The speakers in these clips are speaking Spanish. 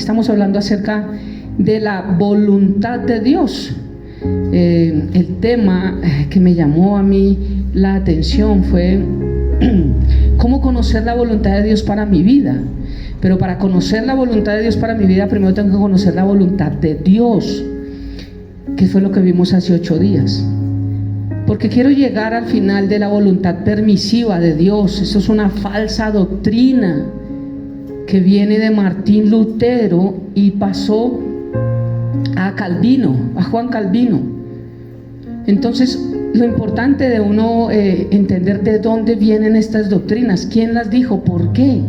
estamos hablando acerca de la voluntad de Dios. El tema que me llamó a mí la atención fue cómo conocer la voluntad de Dios para mi vida. Pero para conocer la voluntad de Dios para mi vida, primero tengo que conocer la voluntad de Dios, que fue lo que vimos hace 8 días. Porque quiero llegar al final de la voluntad permisiva de Dios. Eso es una falsa doctrina que viene de Martín Lutero y pasó a Calvino, a Juan Calvino. Entonces, lo importante de uno entender de dónde vienen estas doctrinas, quién las dijo, por qué.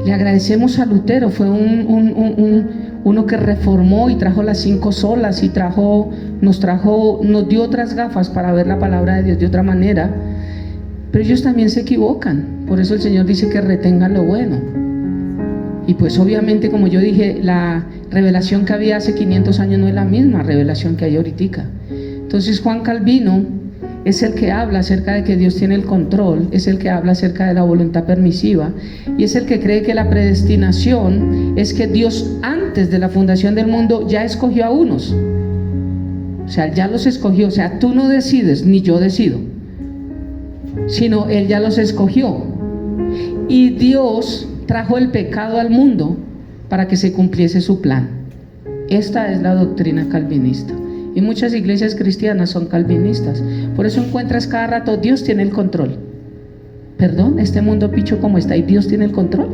Le agradecemos a Lutero, fue uno que reformó y trajo las 5 solas y nos dio otras gafas para ver la palabra de Dios de otra manera. Pero ellos también se equivocan, por eso el Señor dice que retengan lo bueno. Y pues obviamente, como yo dije, la revelación que había hace 500 años no es la misma revelación que hay ahorita. Entonces Juan Calvino es el que habla acerca de que Dios tiene el control, es el que habla acerca de la voluntad permisiva y es el que cree que la predestinación es que Dios antes de la fundación del mundo ya escogió a unos. O sea, ya los escogió. O sea, tú no decides ni yo decido, sino Él ya los escogió. Y Dios trajo el pecado al mundo para que se cumpliese su plan. Esta es la doctrina calvinista. Y muchas iglesias cristianas son calvinistas. Por eso encuentras cada rato, Dios tiene el control. Perdón, este mundo picho como está y Dios tiene el control.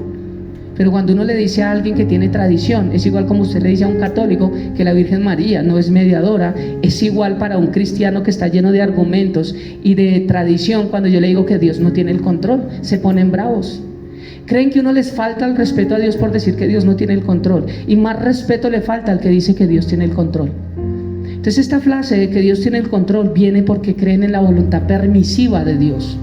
Pero cuando uno le dice a alguien que tiene tradición, es igual como usted le dice a un católico que la Virgen María no es mediadora, es igual para un cristiano que está lleno de argumentos y de tradición. Cuando yo le digo que Dios no tiene el control, se ponen bravos. Creen que uno les falta el respeto a Dios por decir que Dios no tiene el control, y más respeto le falta al que dice que Dios tiene el control. Entonces esta frase de que Dios tiene el control viene porque creen en la voluntad permisiva de Dios.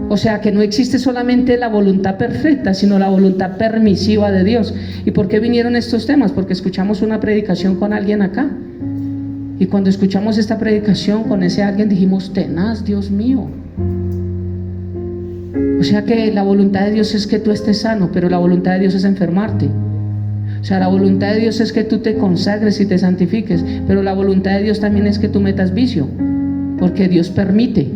O sea que no existe solamente la voluntad perfecta, sino la voluntad permisiva de Dios. ¿Y por qué vinieron estos temas? Porque escuchamos una predicación con alguien acá, y cuando escuchamos esta predicación con ese alguien dijimos, tenaz, Dios mío. O sea que la voluntad de Dios es que tú estés sano, pero la voluntad de Dios es enfermarte. O sea, la voluntad de Dios es que tú te consagres y te santifiques, pero la voluntad de Dios también es que tú metas vicio, porque Dios permite.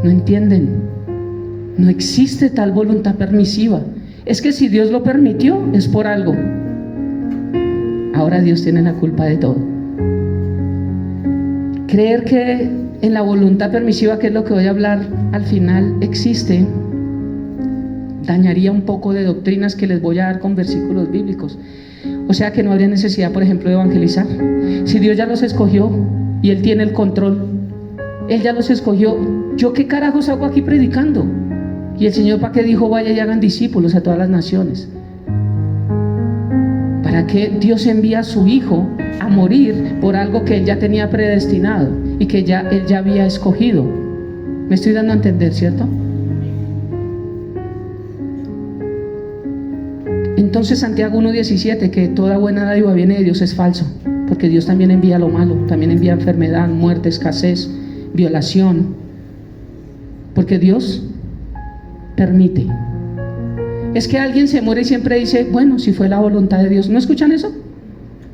¿No entienden? No existe tal voluntad permisiva. Es que si Dios lo permitió, es por algo. Ahora Dios tiene la culpa de todo. Creer que en la voluntad permisiva, que es lo que voy a hablar al final, existe, dañaría un poco de doctrinas que les voy a dar con versículos bíblicos. O sea que no habría necesidad, por ejemplo, de evangelizar. Si Dios ya los escogió y Él tiene el control, Él ya los escogió, ¿yo qué carajos hago aquí predicando? Y el Señor, ¿para qué dijo vaya y hagan discípulos a todas las naciones? ¿Para qué Dios envía a su Hijo a morir por algo que Él ya tenía predestinado y que Él ya había escogido? ¿Me estoy dando a entender, cierto? Entonces Santiago 1:17, que toda buena dádiva viene de Dios, es falso, porque Dios también envía lo malo, también envía enfermedad, muerte, escasez, violación, porque Dios permite. Es que alguien se muere y siempre dice, bueno, si fue la voluntad de Dios. ¿No escuchan eso?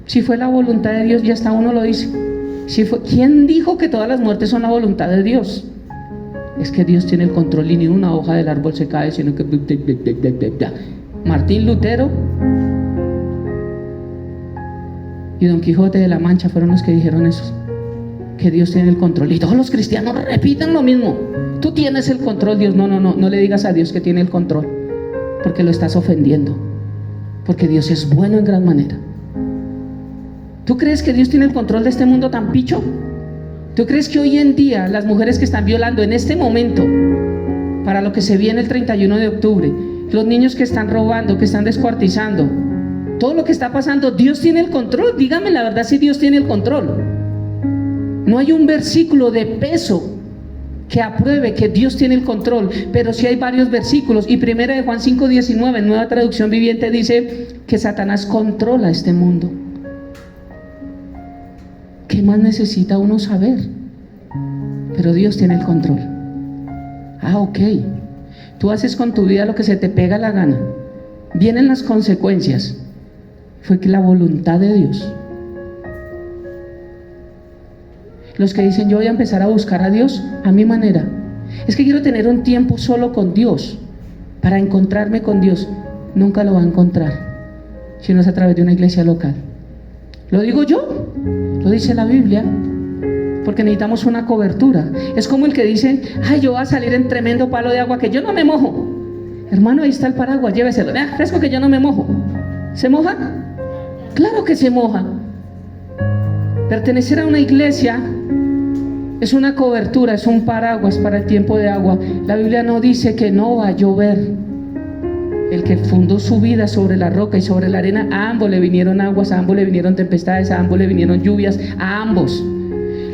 Si fue la voluntad de Dios, ya hasta uno lo dice. ¿Quién dijo que todas las muertes son la voluntad de Dios? Es que Dios tiene el control y ni una hoja del árbol se cae, sino que Martín Lutero y Don Quijote de la Mancha fueron los que dijeron eso, que Dios tiene el control. Y todos los cristianos repiten lo mismo: tú tienes el control, Dios. No le digas a Dios que tiene el control, porque lo estás ofendiendo, porque Dios es bueno en gran manera. ¿Tú crees que Dios tiene el control de este mundo tan picho? ¿Tú crees que hoy en día las mujeres que están violando en este momento, para lo que se viene el 31 de octubre, los niños que están robando, que están descuartizando, todo lo que está pasando, Dios tiene el control? Dígame la verdad si Dios tiene el control. No hay un versículo de peso que apruebe que Dios tiene el control, pero sí hay varios versículos. Y 1 de Juan 5:19, en Nueva Traducción Viviente, dice que Satanás controla este mundo. ¿Qué más necesita uno saber? Pero Dios tiene el control. Ok. Tú haces con tu vida lo que se te pega la gana. Vienen las consecuencias. Fue que la voluntad de Dios. Los que dicen, yo voy a empezar a buscar a Dios a mi manera. Es que quiero tener un tiempo solo con Dios, para encontrarme con Dios. Nunca lo va a encontrar, si no es a través de una iglesia local. ¿Lo digo yo? Lo dice la Biblia. Porque necesitamos una cobertura. Es como el que dice, ay, yo voy a salir en tremendo palo de agua que yo no me mojo. Hermano, ahí está el paraguas, lléveselo. Fresco que yo no me mojo. ¿Se moja? Claro que se moja. Pertenecer a una iglesia es una cobertura, es un paraguas para el tiempo de agua. La Biblia no dice que no va a llover. El que fundó su vida sobre la roca y sobre la arena, a ambos le vinieron aguas, a ambos le vinieron tempestades, a ambos le vinieron lluvias, a ambos.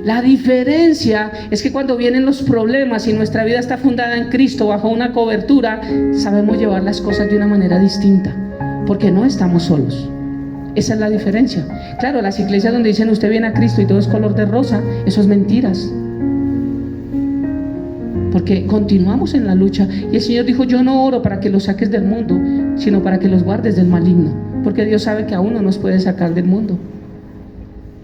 La diferencia es que cuando vienen los problemas y nuestra vida está fundada en Cristo, bajo una cobertura, sabemos llevar las cosas de una manera distinta, porque no estamos solos. Esa es la diferencia. Claro, las iglesias donde dicen usted viene a Cristo y todo es color de rosa, eso es mentiras. Porque continuamos en la lucha. Y el Señor dijo, yo no oro para que los saques del mundo, sino para que los guardes del maligno. Porque Dios sabe que aún no nos puede sacar del mundo.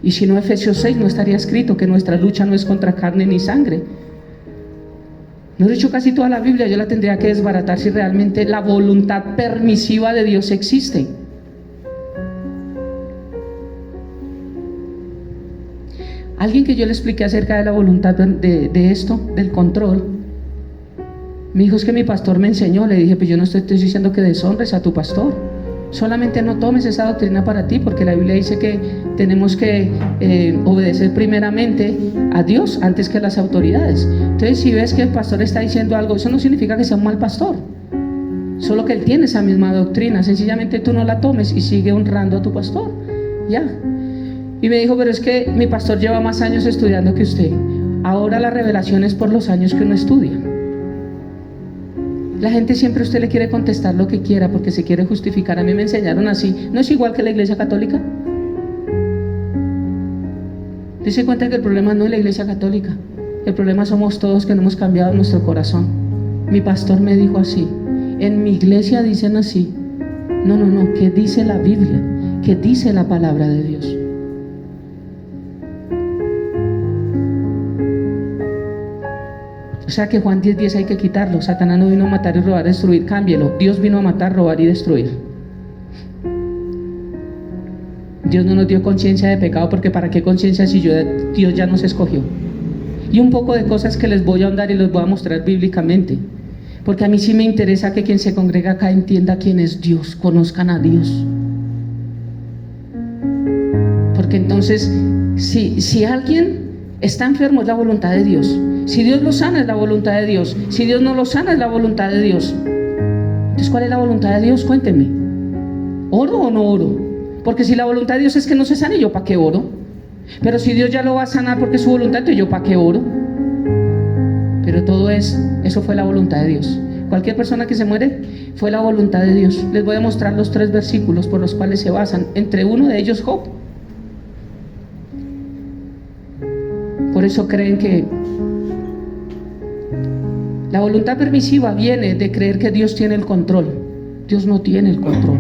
Y si no, Efesios 6 no estaría escrito que nuestra lucha no es contra carne ni sangre. No he dicho casi toda la Biblia, yo la tendría que desbaratar si realmente la voluntad permisiva de Dios existe. Alguien que yo le expliqué acerca de la voluntad de esto, del control, me dijo, es que mi pastor me enseñó. Le dije, pues yo no estoy diciendo que deshonres a tu pastor, solamente no tomes esa doctrina para ti, porque la Biblia dice que tenemos que obedecer primeramente a Dios antes que a las autoridades. Entonces, si ves que el pastor está diciendo algo, eso no significa que sea un mal pastor, solo que él tiene esa misma doctrina. Sencillamente tú no la tomes y sigue honrando a tu pastor, ya. Y me dijo, pero es que mi pastor lleva más años estudiando que usted. Ahora la revelación es por los años que uno estudia. La gente siempre a usted le quiere contestar lo que quiera porque se quiere justificar. A mí me enseñaron así. ¿No es igual que la iglesia católica? Dice cuenta que el problema no es la iglesia católica. El problema somos todos que no hemos cambiado nuestro corazón. Mi pastor me dijo así. En mi iglesia dicen así. No, ¿qué dice la Biblia? ¿Qué dice la palabra de Dios? O sea que Juan 10:10 hay que quitarlo. Satanás no vino a matar y robar y destruir. Cámbielo. Dios vino a matar, robar y destruir. Dios no nos dio conciencia de pecado, porque ¿para qué conciencia si Dios ya nos escogió? Y un poco de cosas que les voy a ahondar y les voy a mostrar bíblicamente, porque a mí sí me interesa que quien se congrega acá entienda quién es Dios, conozcan a Dios. Porque entonces si alguien está enfermo, es la voluntad de Dios. Si Dios lo sana, es la voluntad de Dios. Si Dios no lo sana, es la voluntad de Dios. Entonces, ¿cuál es la voluntad de Dios? Cuénteme. ¿Oro o no oro? Porque si la voluntad de Dios es que no se sane, ¿yo para qué oro? Pero si Dios ya lo va a sanar porque es su voluntad, entonces ¿yo para qué oro? Pero todo eso fue la voluntad de Dios. Cualquier persona que se muere, fue la voluntad de Dios. Les voy a mostrar los 3 versículos por los cuales se basan. Entre uno de ellos, Job. Por eso creen que la voluntad permisiva viene de creer que Dios tiene el control. Dios no tiene el control.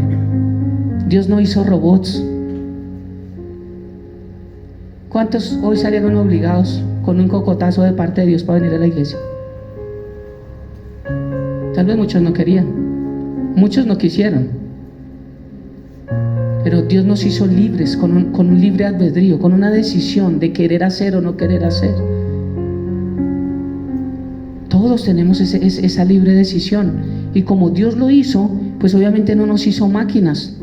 Dios no hizo robots. ¿Cuántos hoy salieron obligados con un cocotazo de parte de Dios para venir a la iglesia? Tal vez muchos no querían, muchos no quisieron, pero Dios nos hizo libres con un libre albedrío, con una decisión de querer hacer o no querer hacer. Todos tenemos esa libre decisión, y como Dios lo hizo, pues obviamente no nos hizo máquinas.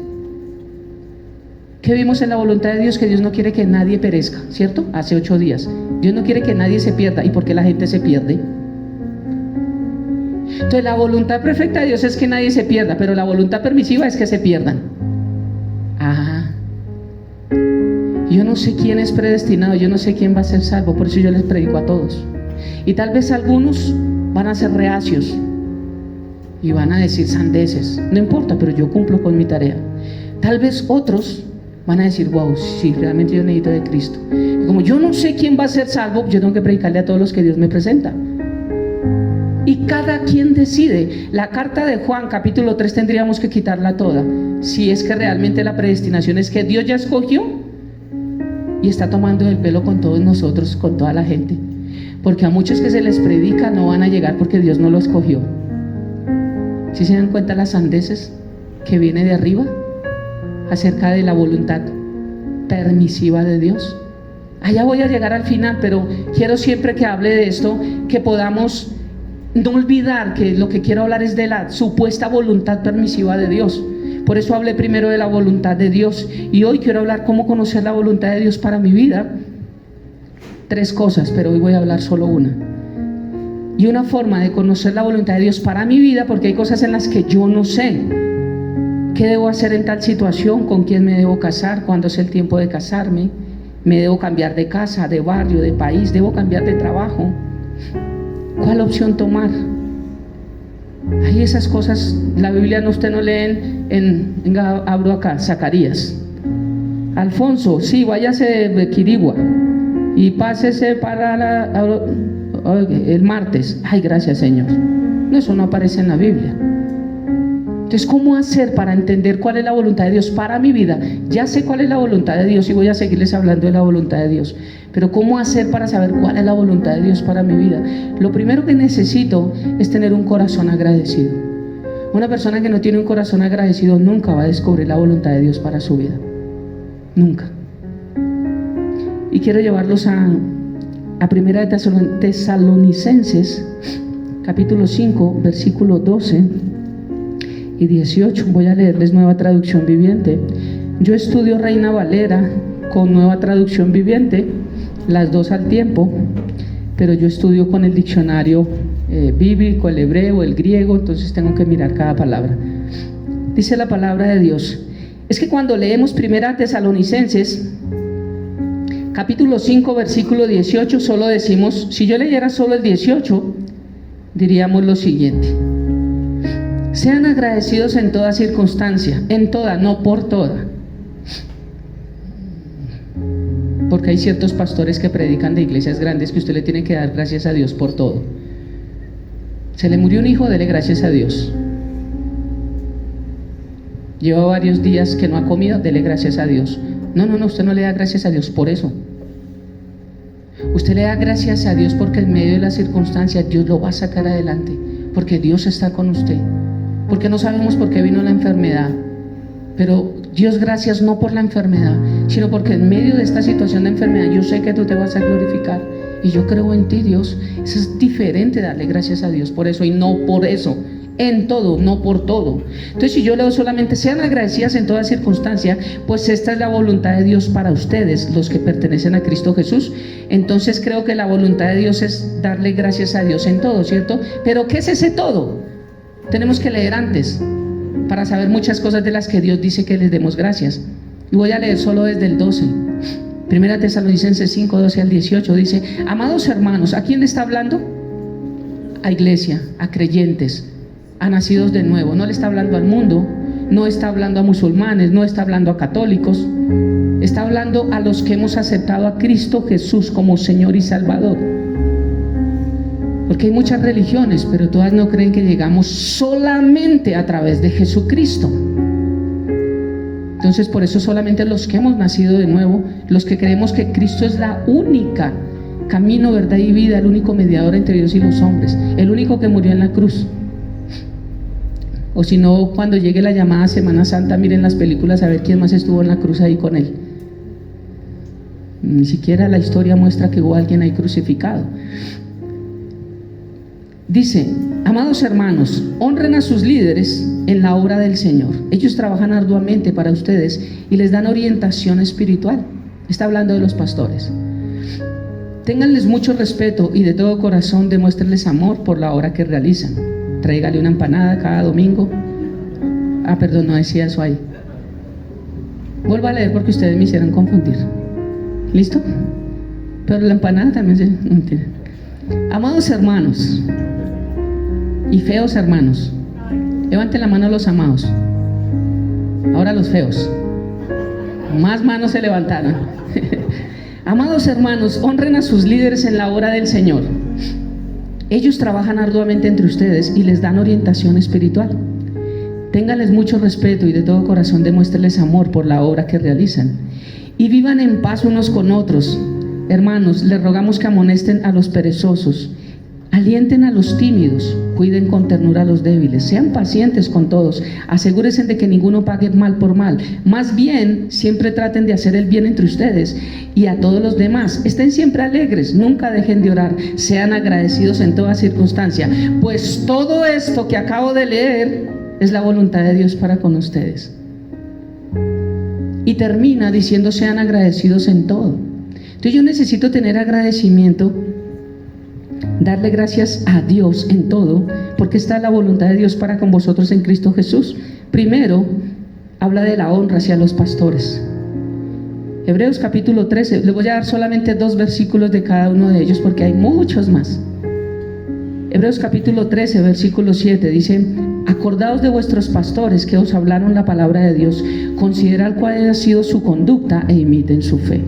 ¿Qué vimos en la voluntad de Dios? Que Dios no quiere que nadie perezca, ¿cierto? Hace 8 días. Dios no quiere que nadie se pierda. ¿Y por qué la gente se pierde? Entonces la voluntad perfecta de Dios es que nadie se pierda, pero la voluntad permisiva es que se pierdan. Yo no sé quién es predestinado, yo no sé quién va a ser salvo, por eso yo les predico a todos. Y tal vez algunos van a ser reacios y van a decir sandeces. No importa, pero yo cumplo con mi tarea. Tal vez otros van a decir, wow, sí, realmente yo necesito de Cristo. Y como yo no sé quién va a ser salvo, yo tengo que predicarle a todos los que Dios me presenta. Y cada quien decide. La carta de Juan capítulo 3 tendríamos que quitarla toda, si es que realmente la predestinación es que Dios ya escogió y está tomando el pelo con todos nosotros, con toda la gente. Porque a muchos que se les predica no van a llegar porque Dios no lo escogió. ¿Sí se dan cuenta las sandeces que viene de arriba acerca de la voluntad permisiva de Dios? Allá voy a llegar al final, pero quiero siempre que hable de esto, que podamos no olvidar que lo que quiero hablar es de la supuesta voluntad permisiva de Dios. Por eso hablé primero de la voluntad de Dios, y hoy quiero hablar cómo conocer la voluntad de Dios para mi vida. 3 cosas, pero hoy voy a hablar solo una. Y una forma de conocer la voluntad de Dios para mi vida, porque hay cosas en las que yo no sé. ¿Qué debo hacer en tal situación? ¿Con quién me debo casar? ¿Cuándo es el tiempo de casarme? ¿Me debo cambiar de casa, de barrio, de país? ¿Debo cambiar de trabajo? ¿Cuál opción tomar? Hay esas cosas. La Biblia usted no leen venga, abro acá, Zacarías. Alfonso, sí, váyase de Quirigua y pásese para el martes. Ay, gracias, Señor. No, eso no aparece en la Biblia. Entonces, ¿cómo hacer para entender cuál es la voluntad de Dios para mi vida? Ya sé cuál es la voluntad de Dios y voy a seguirles hablando de la voluntad de Dios. Pero ¿cómo hacer para saber cuál es la voluntad de Dios para mi vida? Lo primero que necesito es tener un corazón agradecido. Una persona que no tiene un corazón agradecido nunca va a descubrir la voluntad de Dios para su vida. Nunca. Y quiero llevarlos a Primera de Tesalonicenses, capítulo 5, versículo 12 y 18. Voy a leerles Nueva Traducción Viviente. Yo estudio Reina Valera con Nueva Traducción Viviente, las dos al tiempo, pero yo estudio con el diccionario bíblico, el hebreo, el griego, entonces tengo que mirar cada palabra. Dice la palabra de Dios. Es que cuando leemos Primera Tesalonicenses, capítulo 5, versículo 18, solo decimos, si yo leyera solo el 18, diríamos lo siguiente: sean agradecidos en toda circunstancia, en toda, no por toda. Porque hay ciertos pastores que predican de iglesias grandes que usted le tiene que dar gracias a Dios por todo. Se le murió un hijo, dele gracias a Dios. Lleva varios días que no ha comido, dele gracias a Dios. No, usted no le da gracias a Dios por eso. Usted le da gracias a Dios porque en medio de las circunstancias Dios lo va a sacar adelante, porque Dios está con usted. Porque no sabemos por qué vino la enfermedad, pero Dios, gracias no por la enfermedad, sino porque en medio de esta situación de enfermedad yo sé que tú te vas a glorificar y yo creo en ti, Dios. Eso es diferente, darle gracias a Dios por eso y no por eso. En todo, no por todo. Entonces, si yo leo solamente sean agradecidas en toda circunstancia, pues esta es la voluntad de Dios para ustedes, los que pertenecen a Cristo Jesús. Entonces creo que la voluntad de Dios es darle gracias a Dios en todo, ¿cierto? Pero ¿qué es ese todo? Tenemos que leer antes para saber muchas cosas de las que Dios dice que les demos gracias. Y voy a leer solo desde el 12. Primera Tesalonicenses 5, 12 al 18 dice: amados hermanos, ¿a quién le está hablando? A iglesia, a creyentes, a nacidos de nuevo. No le está hablando al mundo, no está hablando a musulmanes, no está hablando a católicos, está hablando a los que hemos aceptado a Cristo Jesús como Señor y Salvador. Porque hay muchas religiones, pero todas no creen que llegamos solamente a través de Jesucristo. Entonces, por eso solamente los que hemos nacido de nuevo, los que creemos que Cristo es la única camino, verdad y vida, el único mediador entre Dios y los hombres, el único que murió en la cruz. O si no, cuando llegue la llamada Semana Santa, miren las películas a ver quién más estuvo en la cruz ahí con él. Ni siquiera la historia muestra que hubo alguien ahí crucificado. Dice: amados hermanos, honren a sus líderes en la obra del Señor. Ellos trabajan arduamente para ustedes y les dan orientación espiritual. Está hablando de los pastores. Ténganles mucho respeto y de todo corazón demuéstrenles amor por la obra que realizan. Tráigale una empanada cada domingo. Perdón, no decía eso ahí. Vuelvo a leer porque ustedes me hicieron confundir. ¿Listo? Pero la empanada también se... Mentira. Amados hermanos y feos hermanos, levanten la mano los amados. Ahora los feos. Más manos se levantaron. Amados hermanos, honren a sus líderes en la obra del Señor. Ellos trabajan arduamente entre ustedes y les dan orientación espiritual. Ténganles mucho respeto y de todo corazón demuéstrenles amor por la obra que realizan. Y vivan en paz unos con otros. Hermanos, les rogamos que amonesten a los perezosos, alienten a los tímidos, cuiden con ternura a los débiles, sean pacientes con todos, asegúrense de que ninguno pague mal por mal. Más bien, siempre traten de hacer el bien entre ustedes y a todos los demás. Estén siempre alegres, nunca dejen de orar, sean agradecidos en toda circunstancia, pues todo esto que acabo de leer es la voluntad de Dios para con ustedes. Y termina diciendo: sean agradecidos en todo. Entonces yo necesito tener agradecimiento, darle gracias a Dios en todo, porque esta es la voluntad de Dios para con vosotros en Cristo Jesús. Primero, habla de la honra hacia los pastores. Hebreos capítulo 13, les voy a dar solamente 2 versículos de cada uno de ellos porque hay muchos más. Hebreos capítulo 13, versículo 7 dice: acordaos de vuestros pastores que os hablaron la palabra de Dios, considerad cuál ha sido su conducta e imiten su fe.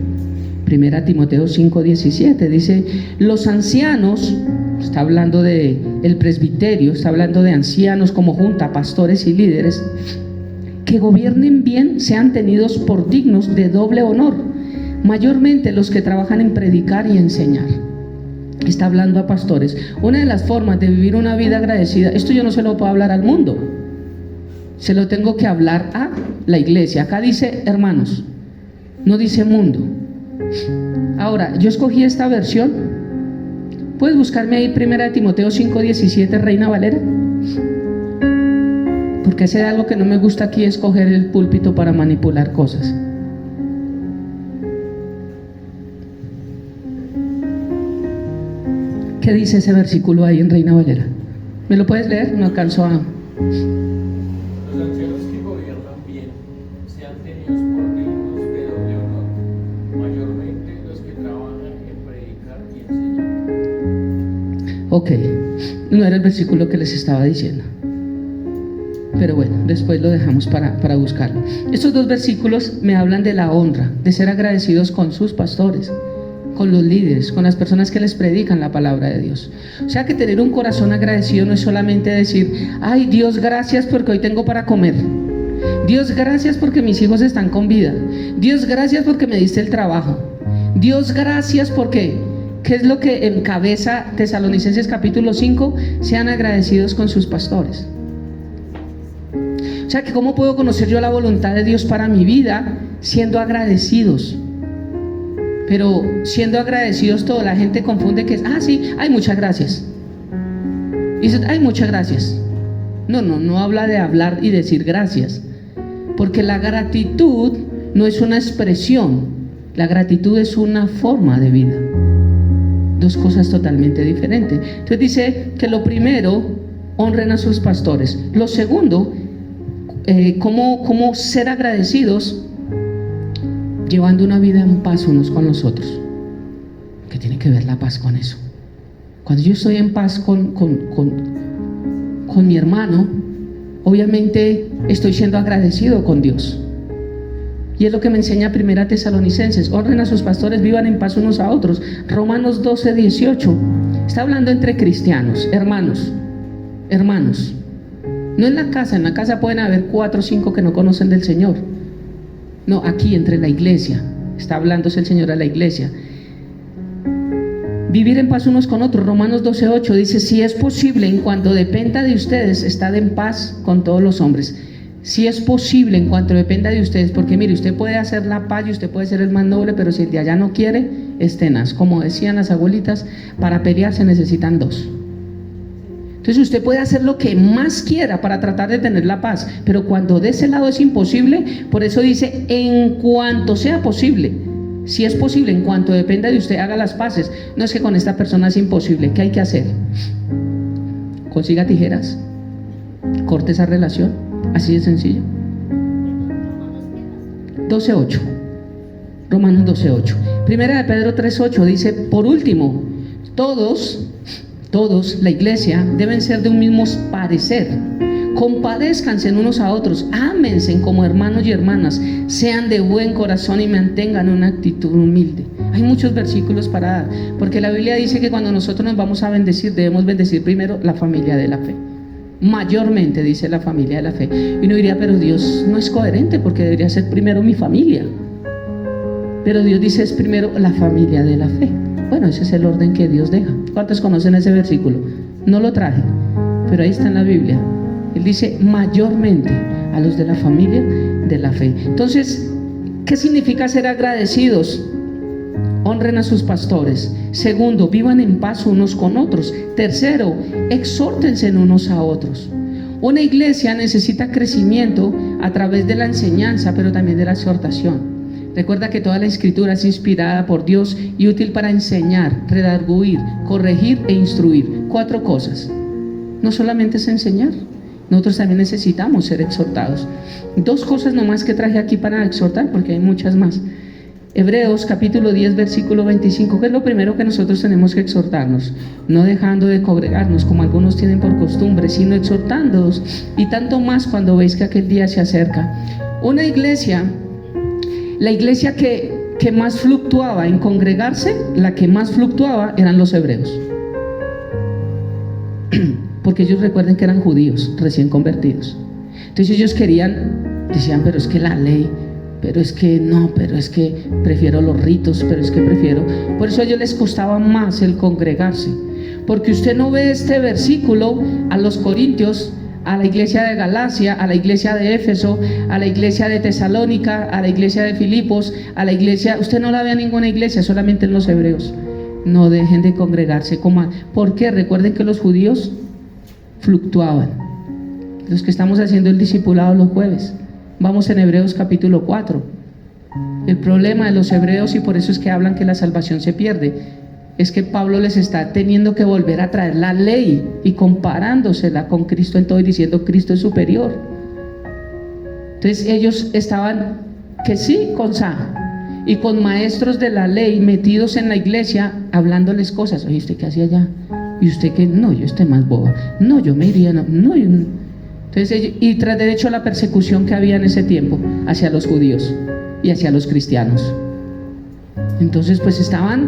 Primera Timoteo 5, 17 dice: los ancianos, está hablando de el presbiterio, está hablando de ancianos como junta, pastores y líderes, que gobiernen bien, sean tenidos por dignos de doble honor, mayormente los que trabajan en predicar y enseñar. Está hablando a pastores. Una de las formas de vivir una vida agradecida, esto yo no se lo puedo hablar al mundo, se lo tengo que hablar a la iglesia. Acá dice hermanos, no dice mundo. Ahora, yo escogí esta versión. Puedes buscarme ahí 1 Timoteo 5:17, Reina Valera, porque ese es algo que no me gusta aquí, escoger el púlpito para manipular cosas. ¿Qué dice ese versículo ahí en Reina Valera? ¿Me lo puedes leer? No alcanzo a... Los ancianos que gobiernan bien sean tenidos por dignos de doble honor, mayormente los que trabajan en predicar y enseñar. Ok, no era el versículo que les estaba diciendo, pero bueno, después lo dejamos para buscarlo. Estos 2 versículos me hablan de la honra, de ser agradecidos con sus pastores, con los líderes, con las personas que les predican la palabra de Dios. O sea que tener un corazón agradecido no es solamente decir: ay Dios, gracias porque hoy tengo para comer. Dios, gracias porque mis hijos están con vida. Dios, gracias porque me diste el trabajo. Dios, gracias porque... ¿Qué es lo que encabeza Tesalonicenses capítulo 5? Sean agradecidos con sus pastores. O sea que ¿cómo puedo conocer yo la voluntad de Dios para mi vida? Siendo agradecidos. Pero siendo agradecidos, toda la gente confunde que es: ah, sí, ay, muchas gracias. Y dice: ay, muchas gracias. No habla de hablar y decir gracias, porque la gratitud no es una expresión, la gratitud es una forma de vida. 2 cosas totalmente diferentes. Entonces dice que lo primero, honren a sus pastores. Lo segundo, ¿cómo ser agradecidos? Llevando una vida en paz unos con los otros. ¿Qué tiene que ver la paz con eso? Cuando yo estoy en paz con mi hermano, obviamente estoy siendo agradecido con Dios. Y es lo que me enseña 1 Tesalonicenses: honren a sus pastores, vivan en paz unos a otros. Romanos 12:18, está hablando entre cristianos, hermanos. No en la casa pueden haber 4 o 5 que no conocen del Señor. No, aquí entre la iglesia, está hablándose el Señor a la iglesia. Vivir en paz unos con otros. Romanos 12:8 dice: si es posible, en cuanto dependa de ustedes, estad en paz con todos los hombres. Si es posible, en cuanto dependa de ustedes, porque mire, usted puede hacer la paz y usted puede ser el más noble, pero si el de allá no quiere, es tenaz. Como decían las abuelitas, para pelear se necesitan 2. Entonces usted puede hacer lo que más quiera para tratar de tener la paz, pero cuando de ese lado es imposible, por eso dice: en cuanto sea posible. Si es posible, en cuanto dependa de usted, haga las paces. No es que con esta persona es imposible. ¿Qué hay que hacer? Consiga tijeras, corte esa relación. Así de sencillo. 12:8. Romanos 12:8. Primera de Pedro 3:8 dice: por último, todos, la iglesia, deben ser de un mismo parecer, compadézcanse unos a otros, ámense como hermanos y hermanas, sean de buen corazón y mantengan una actitud humilde. Hay muchos versículos para dar, porque la Biblia dice que cuando nosotros nos vamos a bendecir, debemos bendecir primero la familia de la fe. Mayormente dice la familia de la fe. Y uno diría, pero Dios no es coherente, porque debería ser primero mi familia. Pero Dios dice es primero la familia de la fe. Bueno, ese es el orden que Dios deja. ¿Cuántos conocen ese versículo? No lo traje, pero ahí está en la Biblia. Él dice mayormente a los de la familia de la fe. Entonces, ¿qué significa ser agradecidos? Honren a sus pastores. Segundo, vivan en paz unos con otros. Tercero, exhórtense unos a otros. Una iglesia necesita crecimiento a través de la enseñanza, pero también de la exhortación. Recuerda que toda la escritura es inspirada por Dios y útil para enseñar, redarguir, corregir e instruir. 4 cosas. No solamente es enseñar, nosotros también necesitamos ser exhortados. 2 cosas nomás que traje aquí para exhortar, porque hay muchas más. Hebreos capítulo 10 versículo 25, que es lo primero que nosotros tenemos que exhortarnos, no dejando de congregarnos como algunos tienen por costumbre, sino exhortándoos, y tanto más cuando veis que aquel día se acerca. Una iglesia, la iglesia que más fluctuaba en congregarse, la que más fluctuaba eran los hebreos, porque ellos recuerden que eran judíos recién convertidos. Entonces ellos decían, pero es que la ley, pero es que no, pero es que prefiero los ritos, pero es que prefiero. Por eso a ellos les costaba más el congregarse, porque usted no ve este versículo a los corintios, a la iglesia de Galacia, a la iglesia de Éfeso, a la iglesia de Tesalónica, a la iglesia de Filipos, a la iglesia, usted no la ve a ninguna iglesia, solamente en los hebreos. No dejen de congregarse. ¿Por qué? Recuerden que los judíos fluctuaban. Los que estamos haciendo el discipulado los jueves, vamos en Hebreos capítulo 4. El problema de los hebreos, y por eso es que hablan que la salvación se pierde, es que Pablo les está teniendo que volver a traer la ley y comparándosela con Cristo en todo y diciendo Cristo es superior. Entonces ellos estaban que sí con Sa y con maestros de la ley metidos en la iglesia hablándoles cosas. Oye, ¿usted qué hacía allá? Y usted que no, yo estoy más boba. No, yo me iría, no, yo no. Entonces, y tras derecho a la persecución que había en ese tiempo hacia los judíos y hacia los cristianos. Entonces pues estaban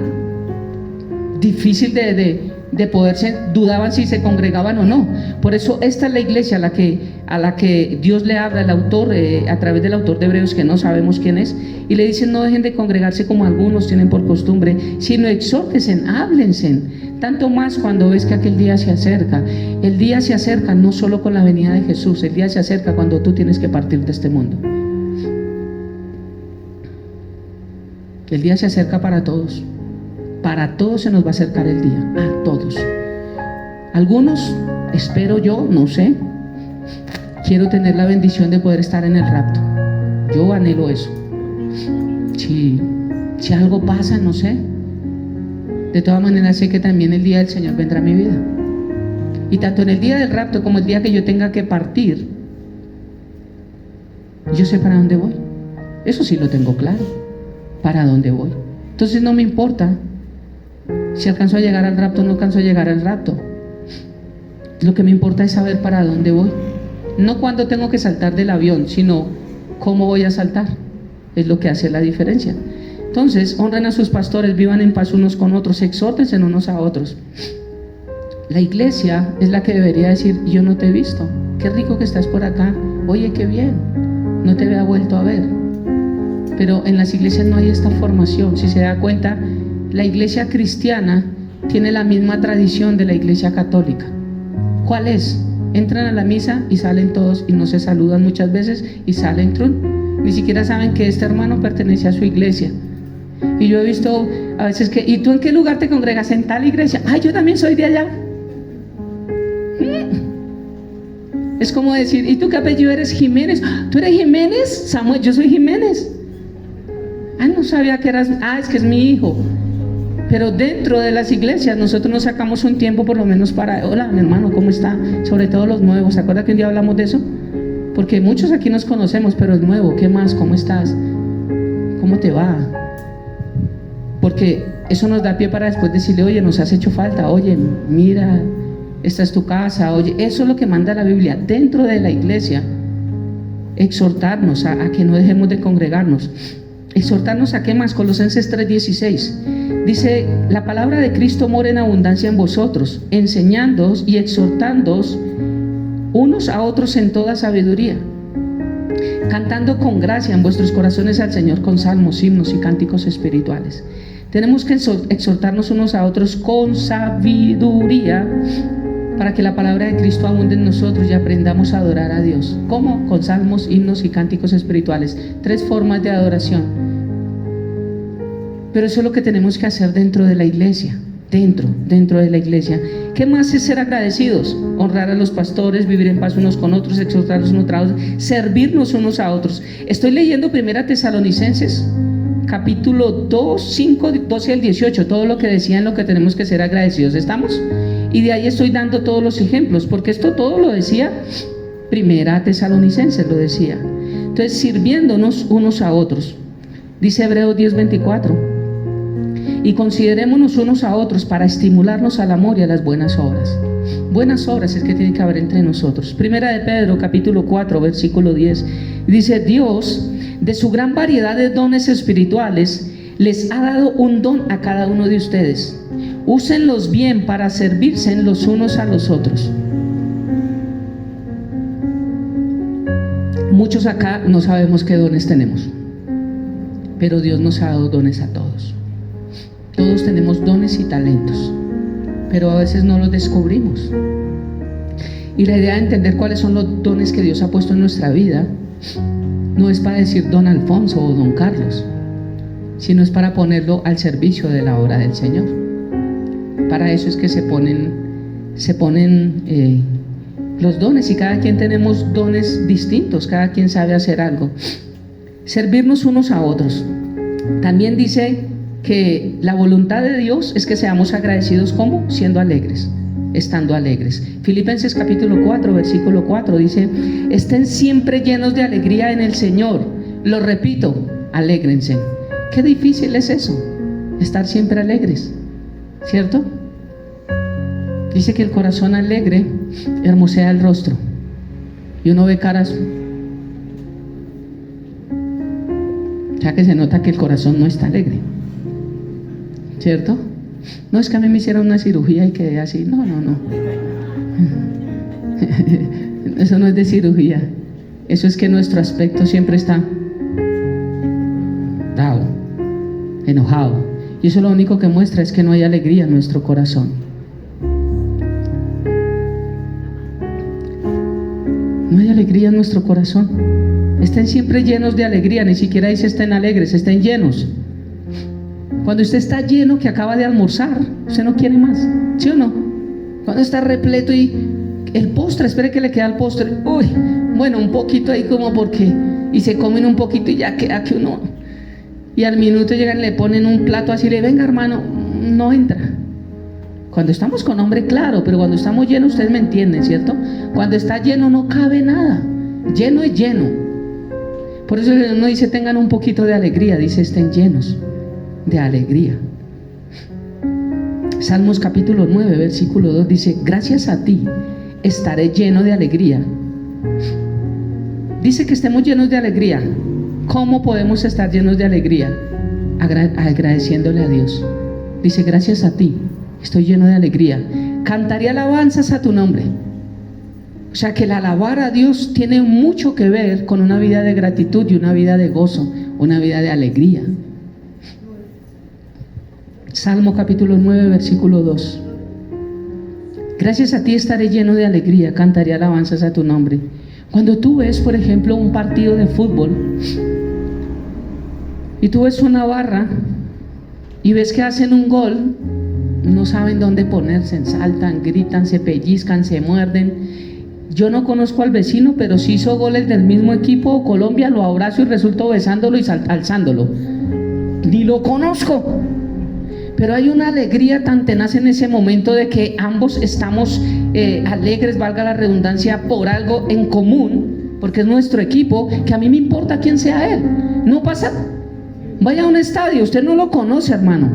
difícil de poderse, dudaban si se congregaban o no. Por eso esta es la iglesia a la que Dios le habla, el autor, a través del autor de Hebreos, que no sabemos quién es, y le dicen no dejen de congregarse como algunos tienen por costumbre, sino exhórtense, háblense, tanto más cuando ves que aquel día se acerca. El día se acerca no solo con la venida de Jesús, el día se acerca cuando tú tienes que partir de este mundo. El día se acerca para todos. Para todos se nos va a acercar el día, a todos. Algunos, espero yo, no sé, quiero tener la bendición de poder estar en el rapto. Yo anhelo eso. Si algo pasa, no sé. De todas maneras sé que también el día del Señor vendrá a mi vida. Y tanto en el día del rapto como el día que yo tenga que partir, yo sé para dónde voy. Eso sí lo tengo claro, para dónde voy. Entonces no me importa si alcanzo a llegar al rapto o no alcanzo a llegar al rapto. Lo que me importa es saber para dónde voy. No cuándo tengo que saltar del avión, sino cómo voy a saltar. Es lo que hace la diferencia. Entonces, honren a sus pastores, vivan en paz unos con otros, exhórtense unos a otros. La iglesia es la que debería decir, yo no te he visto, qué rico que estás por acá, oye, qué bien, no te había vuelto a ver. Pero en las iglesias no hay esta formación. Si se da cuenta, la iglesia cristiana tiene la misma tradición de la iglesia católica. ¿Cuál es? Entran a la misa y salen todos y no se saludan muchas veces y salen trun. Ni siquiera saben que este hermano pertenece a su iglesia. Y yo he visto a veces que, ¿y tú en qué lugar te congregas? En tal iglesia. Ah, yo también soy de allá. Es como decir, ¿y tú qué apellido eres? Jiménez. ¿Tú eres Jiménez? Samuel, yo soy Jiménez. Ah, no sabía que eras. Ah, es que es mi hijo. Pero dentro de las iglesias nosotros nos sacamos un tiempo por lo menos para, hola mi hermano, ¿cómo está? Sobre todo los nuevos, ¿se acuerda que un día hablamos de eso? Porque muchos aquí nos conocemos, pero el nuevo, ¿qué más? ¿Cómo estás? ¿Cómo te va? Porque eso nos da pie para después decirle, oye, nos has hecho falta, oye, mira, esta es tu casa. Oye, eso es lo que manda la Biblia dentro de la iglesia. Exhortarnos a que no dejemos de congregarnos. Exhortarnos a qué más. Colosenses 3:16 dice: la palabra de Cristo mora en abundancia en vosotros, enseñándoos y exhortándoos unos a otros en toda sabiduría, cantando con gracia en vuestros corazones al Señor con salmos, himnos y cánticos espirituales. Tenemos que exhortarnos unos a otros con sabiduría, para que la palabra de Cristo abunde en nosotros y aprendamos a adorar a Dios. ¿Cómo? Con salmos, himnos y cánticos espirituales. 3 formas de adoración. Pero eso es lo que tenemos que hacer dentro de la iglesia. Dentro de la iglesia. ¿Qué más es ser agradecidos? Honrar a los pastores, vivir en paz unos con otros, exhortarlos unos a otros, servirnos unos a otros. Estoy leyendo 1 Tesalonicenses capítulo 2, 5, 12 al 18, todo lo que decía en lo que tenemos que ser agradecidos. ¿Estamos? Y de ahí estoy dando todos los ejemplos, porque esto todo lo decía 1 Tesalonicenses, lo decía. Entonces, sirviéndonos unos a otros. Dice Hebreos 10:24. Y considerémonos unos a otros para estimularnos al amor y a las buenas obras. Buenas obras es que tiene que haber entre nosotros. 1 de Pedro capítulo 4 versículo 10 dice: Dios, de su gran variedad de dones espirituales, les ha dado un don a cada uno de ustedes. Úsenlos bien para servirse los unos a los otros. Muchos acá no sabemos qué dones tenemos, pero Dios nos ha dado dones a todos. Todos tenemos dones y talentos, pero a veces no los descubrimos. Y la idea de entender cuáles son los dones que Dios ha puesto en nuestra vida no es para decir don Alfonso o don Carlos, sino es para ponerlo al servicio de la obra del Señor. Para eso es que se ponen los dones, y cada quien tenemos dones distintos, cada quien sabe hacer algo. Servirnos unos a otros. También dice que la voluntad de Dios es que seamos agradecidos. ¿Cómo? Siendo alegres, estando alegres. Filipenses capítulo 4 versículo 4 dice: estén siempre llenos de alegría en el Señor. Lo repito, alégrense. Qué difícil es eso, estar siempre alegres, ¿cierto? Dice que el corazón alegre hermosea el rostro, y uno ve caras, ya que se nota que el corazón no está alegre, ¿cierto? No es que a mí me hicieron una cirugía y quedé así, no. Eso no es de cirugía, eso es que nuestro aspecto siempre está bravo, enojado, y eso lo único que muestra es que no hay alegría en nuestro corazón. No hay alegría en nuestro corazón. Estén siempre llenos de alegría. Ni siquiera dice estén alegres, estén llenos. Cuando usted está lleno, que acaba de almorzar, usted no quiere más, ¿sí o no? Cuando está repleto y el postre, espere que le queda el postre, uy, bueno, un poquito ahí como porque, y se comen un poquito y ya queda que uno, y al minuto llegan y le ponen un plato así, le venga hermano, no entra. Cuando estamos con hambre, claro, pero cuando estamos llenos, ustedes me entienden, ¿cierto? Cuando está lleno no cabe nada, lleno es lleno. Por eso uno dice tengan un poquito de alegría, dice estén llenos de alegría. Salmos capítulo 9 versículo 2 dice: gracias a ti estaré lleno de alegría. Dice que estemos llenos de alegría. ¿Cómo podemos estar llenos de alegría? Agradeciéndole a Dios. Dice: gracias a ti estoy lleno de alegría, cantaré alabanzas a tu nombre. O sea que el alabar a Dios tiene mucho que ver con una vida de gratitud y una vida de gozo, una vida de alegría. Salmo capítulo 9 versículo 2: gracias a ti estaré lleno de alegría, cantaré alabanzas a tu nombre. Cuando tú ves, por ejemplo, un partido de fútbol y tú ves una barra y ves que hacen un gol, no saben dónde ponerse, saltan, gritan, se pellizcan, se muerden. Yo no conozco al vecino, pero si hizo goles del mismo equipo Colombia, lo abrazo y resulto besándolo y alzándolo. Ni lo conozco, pero hay una alegría tan tenaz en ese momento de que ambos estamos alegres, valga la redundancia, por algo en común, porque es nuestro equipo, que a mí me importa quién sea él. No pasa, vaya a un estadio, usted no lo conoce, hermano,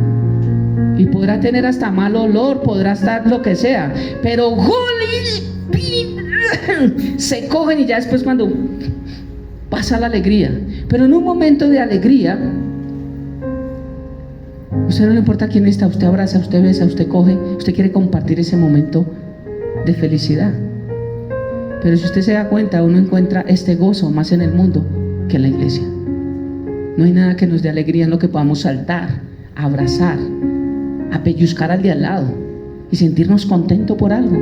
Y podrá tener hasta mal olor, podrá estar lo que sea, pero se cogen y ya después cuando pasa la alegría. Pero en un momento de alegría, usted no le importa quién está, usted abraza, usted besa, usted coge, usted quiere compartir ese momento de felicidad. Pero si usted se da cuenta, uno encuentra este gozo más en el mundo que en la iglesia. No hay nada que nos dé alegría en lo que podamos saltar, abrazar, apelluzcar al de al lado y sentirnos contentos por algo.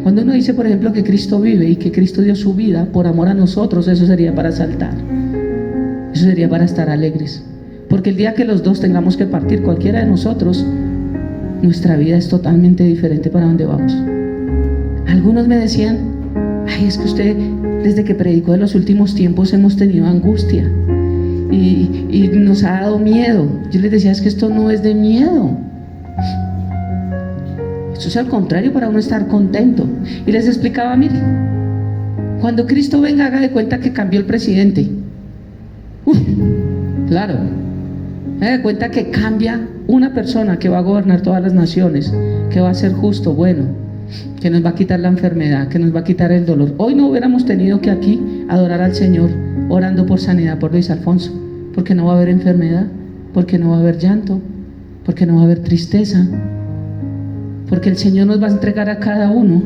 Cuando uno dice, por ejemplo, que Cristo vive y que Cristo dio su vida por amor a nosotros, eso sería para saltar, eso sería para estar alegres. Porque el día que los dos tengamos que partir, cualquiera de nosotros, nuestra vida es totalmente diferente para donde vamos. Algunos me decían, ay, es que usted desde que predicó de los últimos tiempos hemos tenido angustia y nos ha dado miedo. Yo les decía, es que esto no es de miedo, esto es al contrario, para uno estar contento. Y les explicaba, mire, cuando Cristo venga, haga de cuenta que cambió el presidente. Claro, haga de cuenta que cambia una persona que va a gobernar todas las naciones, que va a ser justo, bueno, que nos va a quitar la enfermedad, que nos va a quitar el dolor. Hoy no hubiéramos tenido que aquí adorar al Señor orando por sanidad por Luis Alfonso, porque no va a haber enfermedad, porque no va a haber llanto, porque no va a haber tristeza, porque el Señor nos va a entregar a cada uno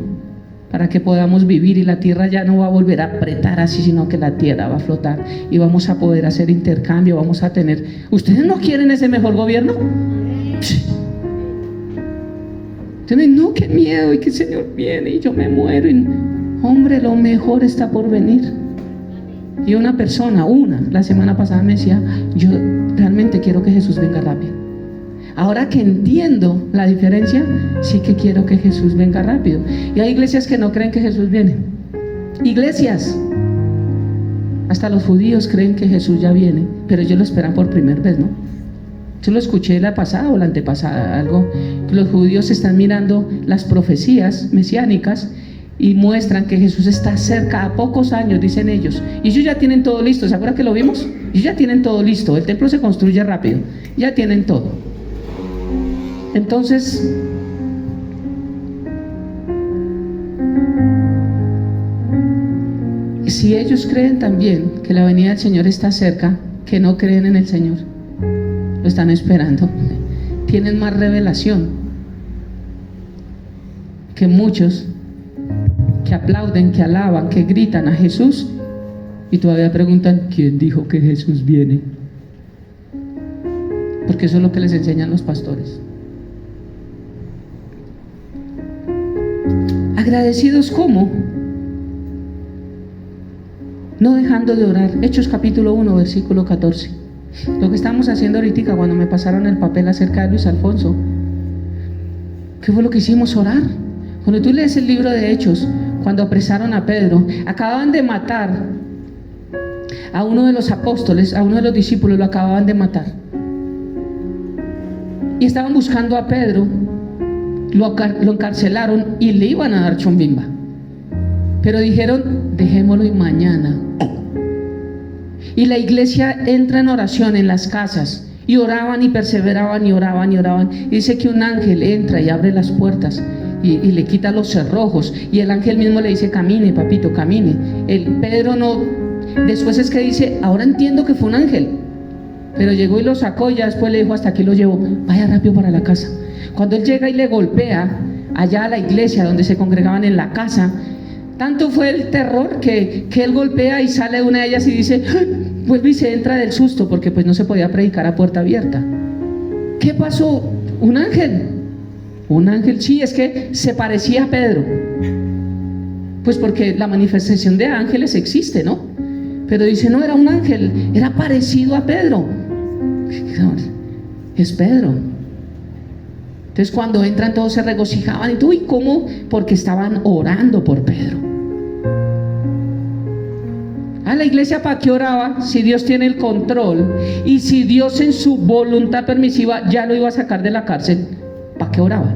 para que podamos vivir, y la tierra ya no va a volver a apretar así, sino que la tierra va a flotar y vamos a poder hacer intercambio, vamos a tener. ¿Ustedes no quieren ese mejor gobierno? No, qué miedo, y que el Señor viene y yo me muero. Hombre, lo mejor está por venir. Y una persona, la semana pasada me decía, yo realmente quiero que Jesús venga rápido. Ahora que entiendo la diferencia, sí que quiero que Jesús venga rápido. Y hay iglesias que no creen que Jesús viene. Iglesias, hasta los judíos creen que Jesús ya viene, pero ellos lo esperan por primera vez, ¿no? Yo lo escuché la pasada o la antepasada, algo que los judíos están mirando las profecías mesiánicas y muestran que Jesús está cerca, a pocos años, dicen ellos, y ellos ya tienen todo listo. ¿Se acuerdan que lo vimos? Ellos ya tienen todo listo, el templo se construye rápido, ya tienen todo. Entonces, si ellos creen también que la venida del Señor está cerca, que no creen en el Señor, lo están esperando, tienen más revelación que muchos que aplauden, que alaban, que gritan a Jesús y todavía preguntan, ¿quién dijo que Jesús viene? Porque eso es lo que les enseñan los pastores. Agradecidos, ¿cómo? No dejando de orar. Hechos capítulo 1, versículo 14. Lo que estábamos haciendo ahorita cuando me pasaron el papel acerca de Luis Alfonso, ¿qué fue lo que hicimos? Orar. Cuando tú lees el libro de Hechos, cuando apresaron a Pedro, acababan de matar a uno de los apóstoles, a uno de los discípulos, lo acababan de matar y estaban buscando a Pedro, lo encarcelaron y le iban a dar chombimba, pero dijeron, dejémoslo y mañana. Y la iglesia entra en oración en las casas y oraban y perseveraban y oraban y oraban. Y dice que un ángel entra y abre las puertas y le quita los cerrojos, y el ángel mismo le dice, camine papito, camine. El Pedro no, después es que dice, ahora entiendo que fue un ángel, pero llegó y lo sacó y ya después le dijo, hasta aquí lo llevo, vaya rápido para la casa. Cuando él llega y le golpea allá a la iglesia donde se congregaban en la casa, tanto fue el terror que él golpea y sale de una de ellas y dice, vuelve y se entra del susto, porque pues no se podía predicar a puerta abierta. ¿Qué pasó? Un ángel. Un ángel, sí, es que se parecía a Pedro, pues porque la manifestación de ángeles existe, ¿no? Pero dice, no, era un ángel, era parecido a Pedro. Es Pedro. Entonces cuando entran todos se regocijaban y tú, ¿y cómo? Porque estaban orando por Pedro. A la iglesia, ¿para qué oraba? Si Dios tiene el control y si Dios en su voluntad permisiva ya lo iba a sacar de la cárcel, ¿para qué oraba?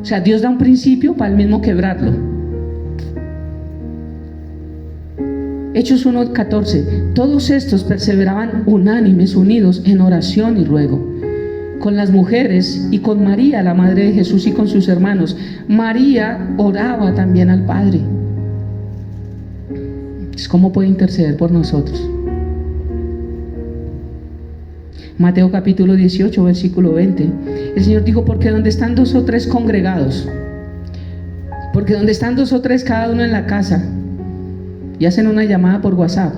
O sea, Dios da un principio para él mismo quebrarlo. Hechos 1:14. Todos estos perseveraban unánimes, unidos en oración y ruego con las mujeres y con María, la madre de Jesús, y con sus hermanos. María oraba también al Padre. ¿Cómo puede interceder por nosotros? Mateo capítulo 18, versículo 20. El Señor dijo: porque donde están 2 o 3 congregados, porque donde están 2 o 3 cada uno en la casa y hacen una llamada por WhatsApp,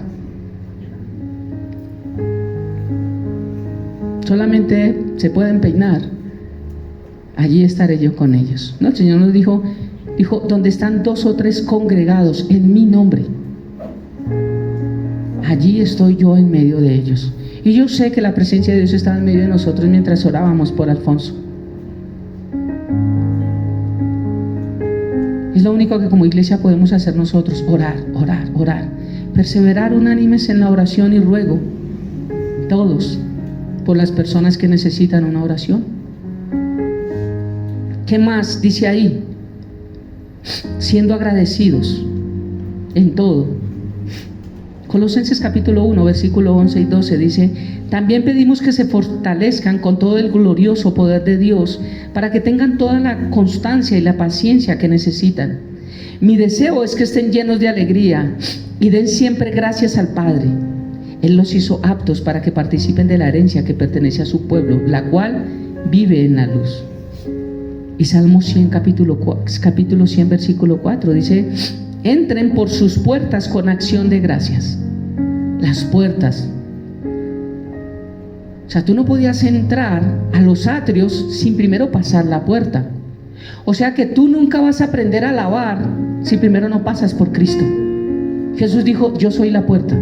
solamente se pueden peinar, allí estaré yo con ellos. No, el Señor nos dijo, donde están 2 o 3 congregados en mi nombre, allí estoy yo en medio de ellos. Y yo sé que la presencia de Dios estaba en medio de nosotros mientras orábamos por Alfonso. Es lo único que como iglesia podemos hacer nosotros: orar, orar, orar, perseverar unánimes en la oración y ruego, todos, por las personas que necesitan una oración. ¿Qué más dice ahí? Siendo agradecidos en todo. Colosenses capítulo 1, versículo 11 y 12 dice: también pedimos que se fortalezcan con todo el glorioso poder de Dios, para que tengan toda la constancia y la paciencia que necesitan. Mi deseo es que estén llenos de alegría y den siempre gracias al Padre. Él los hizo aptos para que participen de la herencia que pertenece a su pueblo, la cual vive en la luz. Y Salmo 100, capítulo 100, versículo 4 dice: entren por sus puertas con acción de gracias. Las puertas. O sea, tú no podías entrar a los atrios sin primero pasar la puerta. O sea que tú nunca vas a aprender a alabar si primero no pasas por Cristo. Jesús dijo: yo soy la puerta.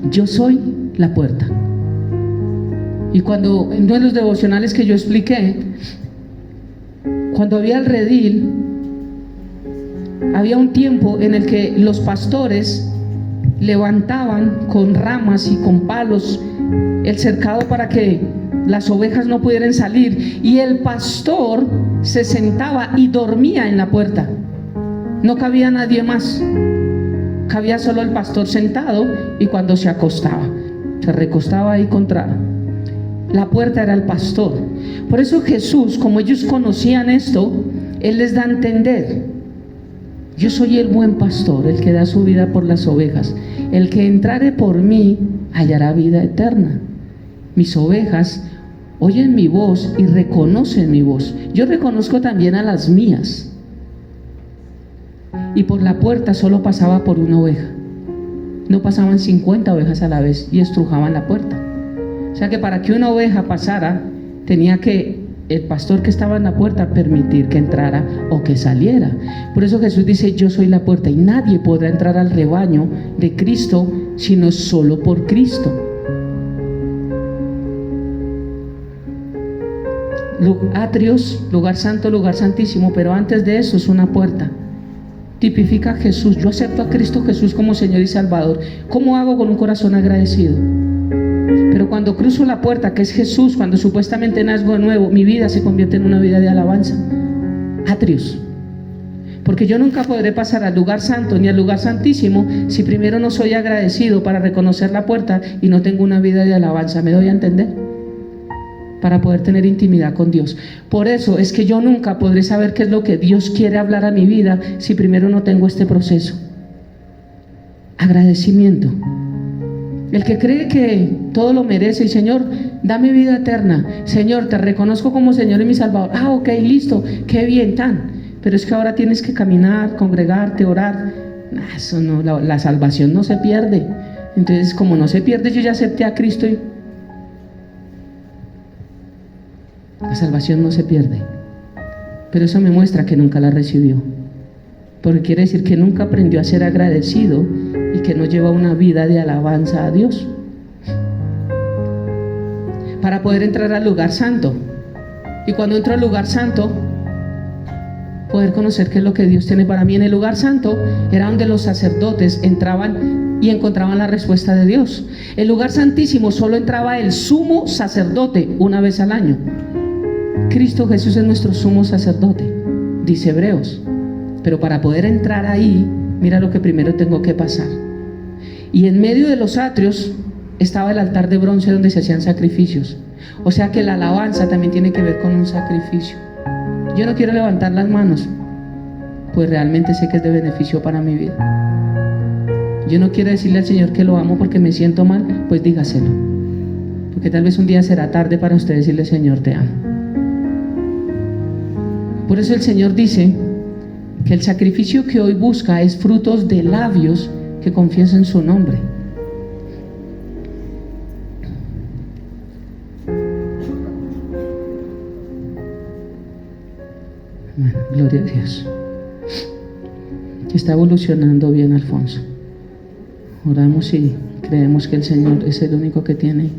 Yo soy la puerta. Y cuando en uno de los devocionales que yo expliqué, cuando había el redil, había un tiempo en el que los pastores levantaban con ramas y con palos el cercado para que las ovejas no pudieran salir, y el pastor se sentaba y dormía en la puerta. No cabía nadie más, cabía solo el pastor sentado, y cuando se acostaba, se recostaba ahí contra la puerta, era el pastor. Por eso Jesús, como ellos conocían esto, Él les da a entender: yo soy el buen pastor, el que da su vida por las ovejas. El que entrare por mí hallará vida eterna. Mis ovejas oyen mi voz y reconocen mi voz. Yo reconozco también a las mías. Y por la puerta solo pasaba por una oveja. No pasaban 50 ovejas a la vez y estrujaban la puerta. O sea que para que una oveja pasara, tenía que el pastor que estaba en la puerta permitir que entrara o que saliera. Por eso Jesús dice: yo soy la puerta, y nadie podrá entrar al rebaño de Cristo sino solo por Cristo. Atrios, lugar santo, lugar santísimo, pero antes de eso es una puerta. Tipifica a Jesús. Yo acepto a Cristo Jesús como Señor y Salvador. ¿Cómo hago? Con un corazón agradecido. Pero cuando cruzo la puerta, que es Jesús, cuando supuestamente nazco de nuevo, mi vida se convierte en una vida de alabanza. Atrios. Porque yo nunca podré pasar al lugar santo ni al lugar santísimo si primero no soy agradecido para reconocer la puerta y no tengo una vida de alabanza. ¿Me doy a entender? Para poder tener intimidad con Dios. Por eso es que yo nunca podré saber qué es lo que Dios quiere hablar a mi vida si primero no tengo este proceso. Agradecimiento. El que cree que todo lo merece: y Señor, dame vida eterna. Señor, te reconozco como Señor y mi Salvador. Ah, ok, listo, qué bien, tan. Pero es que ahora tienes que caminar, congregarte, orar. Eso no, la salvación no se pierde. Entonces, como no se pierde, yo ya acepté a Cristo y la salvación no se pierde. Pero eso me muestra que nunca la recibió, porque quiere decir que nunca aprendió a ser agradecido y que no lleva una vida de alabanza a Dios. Para poder entrar al lugar santo, y cuando entro al lugar santo, poder conocer qué es lo que Dios tiene para mí. En el lugar santo era donde los sacerdotes entraban y encontraban la respuesta de Dios. El lugar santísimo solo entraba el sumo sacerdote una vez al año. Cristo Jesús es nuestro sumo sacerdote, dice Hebreos. Pero para poder entrar ahí, mira lo que primero tengo que pasar. Y en medio de los atrios estaba el altar de bronce donde se hacían sacrificios. O sea que la alabanza también tiene que ver con un sacrificio. Yo no quiero levantar las manos, pues realmente sé que es de beneficio para mi vida. Yo no quiero decirle al Señor que lo amo porque me siento mal, pues dígaselo. Porque tal vez un día será tarde para usted decirle: Señor, te amo. Por eso el Señor dice que el sacrificio que hoy busca es frutos de labios que confiesen su nombre. Bueno, gloria a Dios. Está evolucionando bien, Alfonso. Oramos y creemos que el Señor es el único que tiene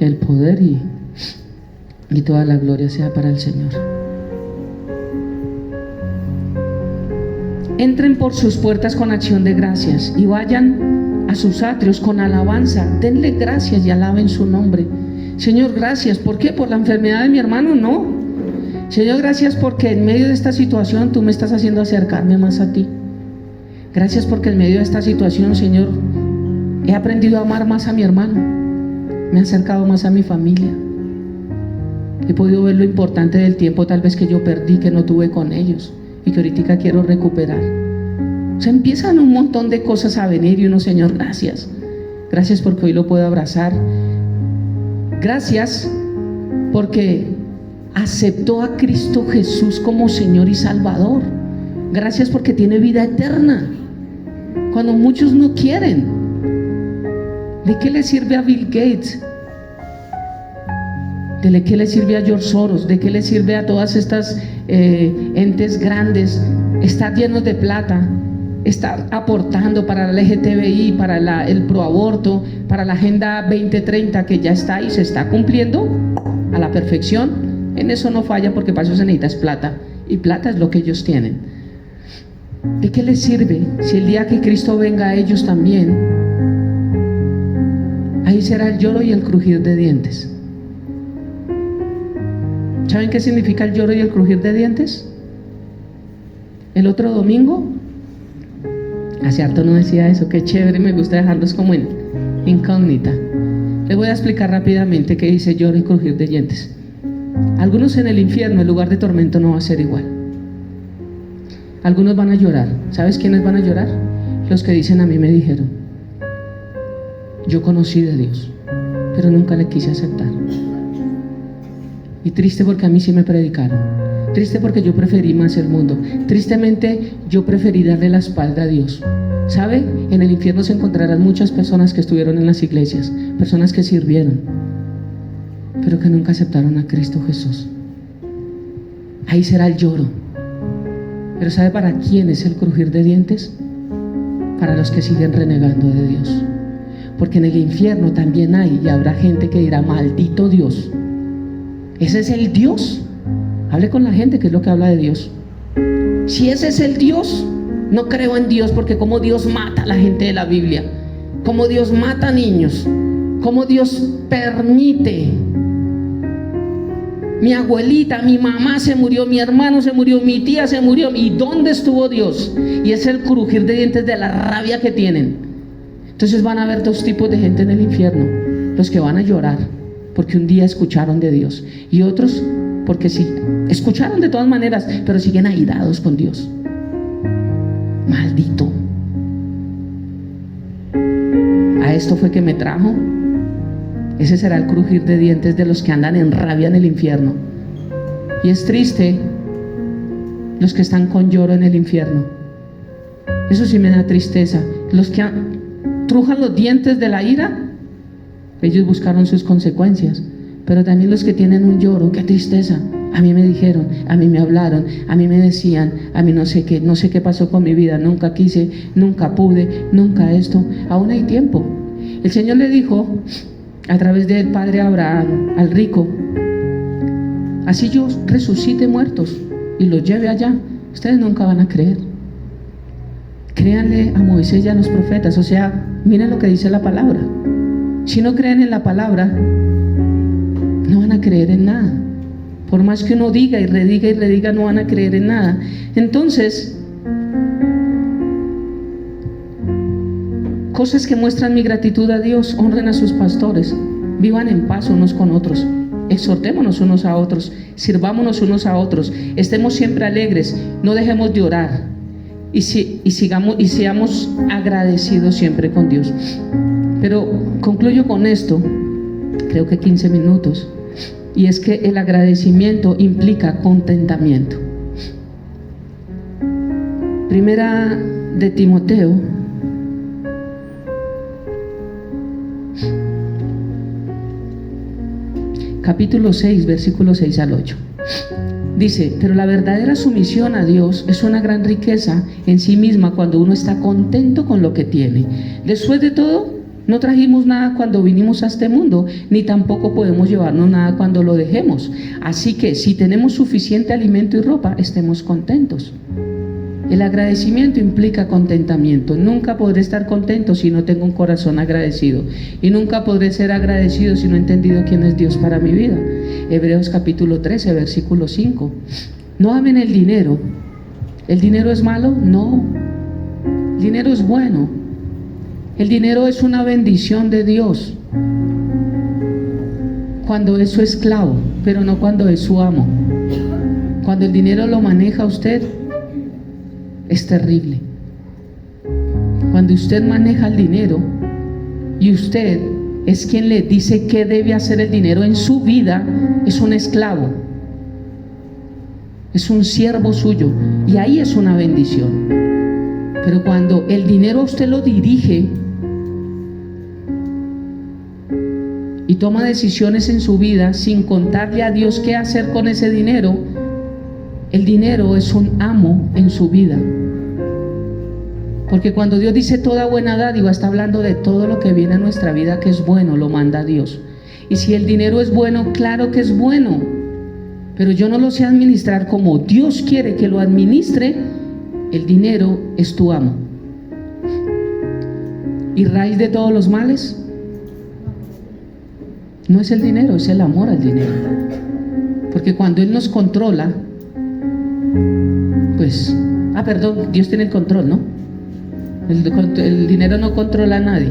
el poder y toda la gloria sea para el Señor. Entren por sus puertas con acción de gracias y vayan a sus atrios con alabanza. Denle gracias y alaben su nombre. Señor, gracias. ¿Por qué? ¿Por la enfermedad de mi hermano? No. Señor, gracias porque en medio de esta situación tú me estás haciendo acercarme más a ti. Gracias porque en medio de esta situación, Señor, he aprendido a amar más a mi hermano. Me he acercado más a mi familia. He podido ver lo importante del tiempo tal vez que yo perdí, que no tuve con ellos y que ahorita quiero recuperar. O sea, empiezan un montón de cosas a venir y uno: Señor, gracias. Gracias porque hoy lo puedo abrazar. Gracias porque aceptó a Cristo Jesús como Señor y Salvador. Gracias porque tiene vida eterna, cuando muchos no quieren. ¿De qué le sirve a Bill Gates? ¿De qué le sirve a George Soros? ¿De qué le sirve a todas estas entes grandes estar llenos de plata, estar aportando para la LGTBI, para el proaborto, para la Agenda 2030 que ya está y se está cumpliendo a la perfección? En eso no falla, porque para eso se necesita plata, y plata es lo que ellos tienen. ¿De qué les sirve si el día que Cristo venga a ellos también, ahí será el lloro y el crujir de dientes? ¿Saben qué significa el lloro y el crujir de dientes? El otro domingo, hace harto no decía eso, qué chévere, me gusta dejarlos como en incógnita. Les voy a explicar rápidamente qué dice lloro y crujir de dientes. Algunos en el infierno, el lugar de tormento no va a ser igual. Algunos van a llorar. ¿Sabes quiénes van a llorar? Los que dicen: a mí me dijeron, yo conocí de Dios, pero nunca le quise aceptar. Y triste porque a mí sí me predicaron. Triste porque yo preferí más el mundo. Tristemente yo preferí darle la espalda a Dios. ¿Sabe? En el infierno se encontrarán muchas personas que estuvieron en las iglesias, personas que sirvieron, pero que nunca aceptaron a Cristo Jesús. Ahí será el lloro. Pero ¿sabe para quién es el crujir de dientes? Para los que siguen renegando de Dios. Porque en el infierno también hay y habrá gente que dirá: maldito Dios. ¿Ese es el Dios? Hable con la gente, que es lo que habla de Dios. Si ese es el Dios, no creo en Dios, porque como Dios mata a la gente de la Biblia, como Dios mata a niños, como Dios permite. Mi abuelita, mi mamá se murió, mi hermano se murió, mi tía se murió. ¿Y dónde estuvo Dios? Y es el crujir de dientes de la rabia que tienen. Entonces van a haber dos tipos de gente en el infierno: los que van a llorar porque un día escucharon de Dios, y otros porque sí, escucharon de todas maneras, pero siguen airados con Dios. Maldito. A esto fue que me trajo. Ese será el crujir de dientes de los que andan en rabia en el infierno. Y es triste los que están con lloro en el infierno. Eso sí me da tristeza. Los que trujan los dientes de la ira, ellos buscaron sus consecuencias. Pero también los que tienen un lloro, qué tristeza. A mí me dijeron, a mí me hablaron, a mí me decían, a mí no sé qué pasó con mi vida, nunca quise, nunca pude, nunca esto. Aún hay tiempo. El Señor le dijo a través del padre Abraham al rico: así yo resucite muertos y los lleve allá, ustedes nunca van a creer. Créanle a Moisés y a los profetas. O sea, miren lo que dice la palabra. Si no creen en la palabra, no van a creer en nada. Por más que uno diga y rediga, no van a creer en nada. Entonces, Cosas que muestran mi gratitud a Dios: honren a sus pastores, vivan en paz unos con otros, exhortémonos unos a otros, sirvámonos unos a otros, estemos siempre alegres, no dejemos de orar y seamos agradecidos siempre con Dios. Pero concluyo con esto, creo que 15 minutos, y es que el agradecimiento implica contentamiento. Primera de Timoteo, capítulo 6, versículos 6 al 8. Dice: pero la verdadera sumisión a Dios es una gran riqueza en sí misma cuando uno está contento con lo que tiene. Después de todo, no trajimos nada cuando vinimos a este mundo, ni tampoco podemos llevarnos nada cuando lo dejemos. Así que si tenemos suficiente alimento y ropa, estemos contentos. El agradecimiento implica contentamiento. Nunca podré estar contento si no tengo un corazón agradecido, y nunca podré ser agradecido si no he entendido quién es Dios para mi vida. Hebreos capítulo 13, versículo 5. No amen el dinero. ¿El dinero es malo? No. El dinero es bueno. El dinero es una bendición de Dios cuando es su esclavo, pero no cuando es su amo. Cuando el dinero lo maneja usted, es terrible. Cuando usted maneja el dinero y usted es quien le dice qué debe hacer el dinero en su vida, es un esclavo, es un siervo suyo, y ahí es una bendición. Pero cuando el dinero a usted lo dirige y toma decisiones en su vida sin contarle a Dios qué hacer con ese dinero, el dinero es un amo en su vida. Porque cuando Dios dice toda buena dádiva, está hablando de todo lo que viene a nuestra vida que es bueno, lo manda Dios. Y si el dinero es bueno, claro que es bueno, pero yo no lo sé administrar como Dios quiere que lo administre. El dinero es tu amo. ¿Y raíz de todos los males? No es el dinero, es el amor al dinero. Porque cuando Él nos controla, pues, Dios tiene el control, ¿no? El dinero no controla a nadie.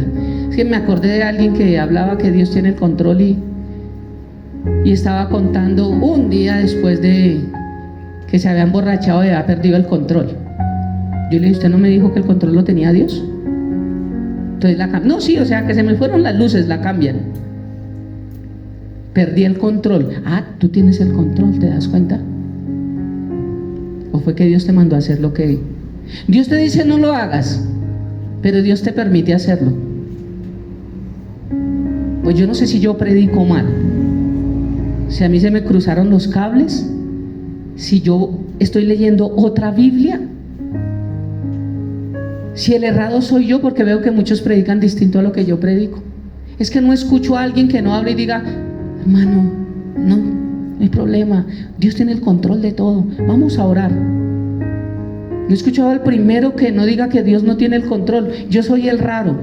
Es que me acordé de alguien que hablaba que Dios tiene el control y estaba contando un día después de que se había emborrachado y había perdido el control. Yo le dije: ¿usted no me dijo que el control lo tenía Dios? Entonces no, sí, o sea, que se me fueron las luces, la cambian. Perdí el control. Tú tienes el control, ¿te das cuenta? ¿O fue que Dios te mandó a hacer lo que Dios te dice no lo hagas, pero Dios te permite hacerlo? Pues yo no sé si yo predico mal, si a mí se me cruzaron los cables, si yo estoy leyendo otra Biblia, si el errado soy yo, porque veo que muchos predican distinto a lo que yo predico. Es que no escucho a alguien que no hable y diga: hermano, no hay problema, Dios tiene el control de todo, vamos a orar. No he escuchado al primero que no diga que Dios no tiene el control. Yo soy el raro,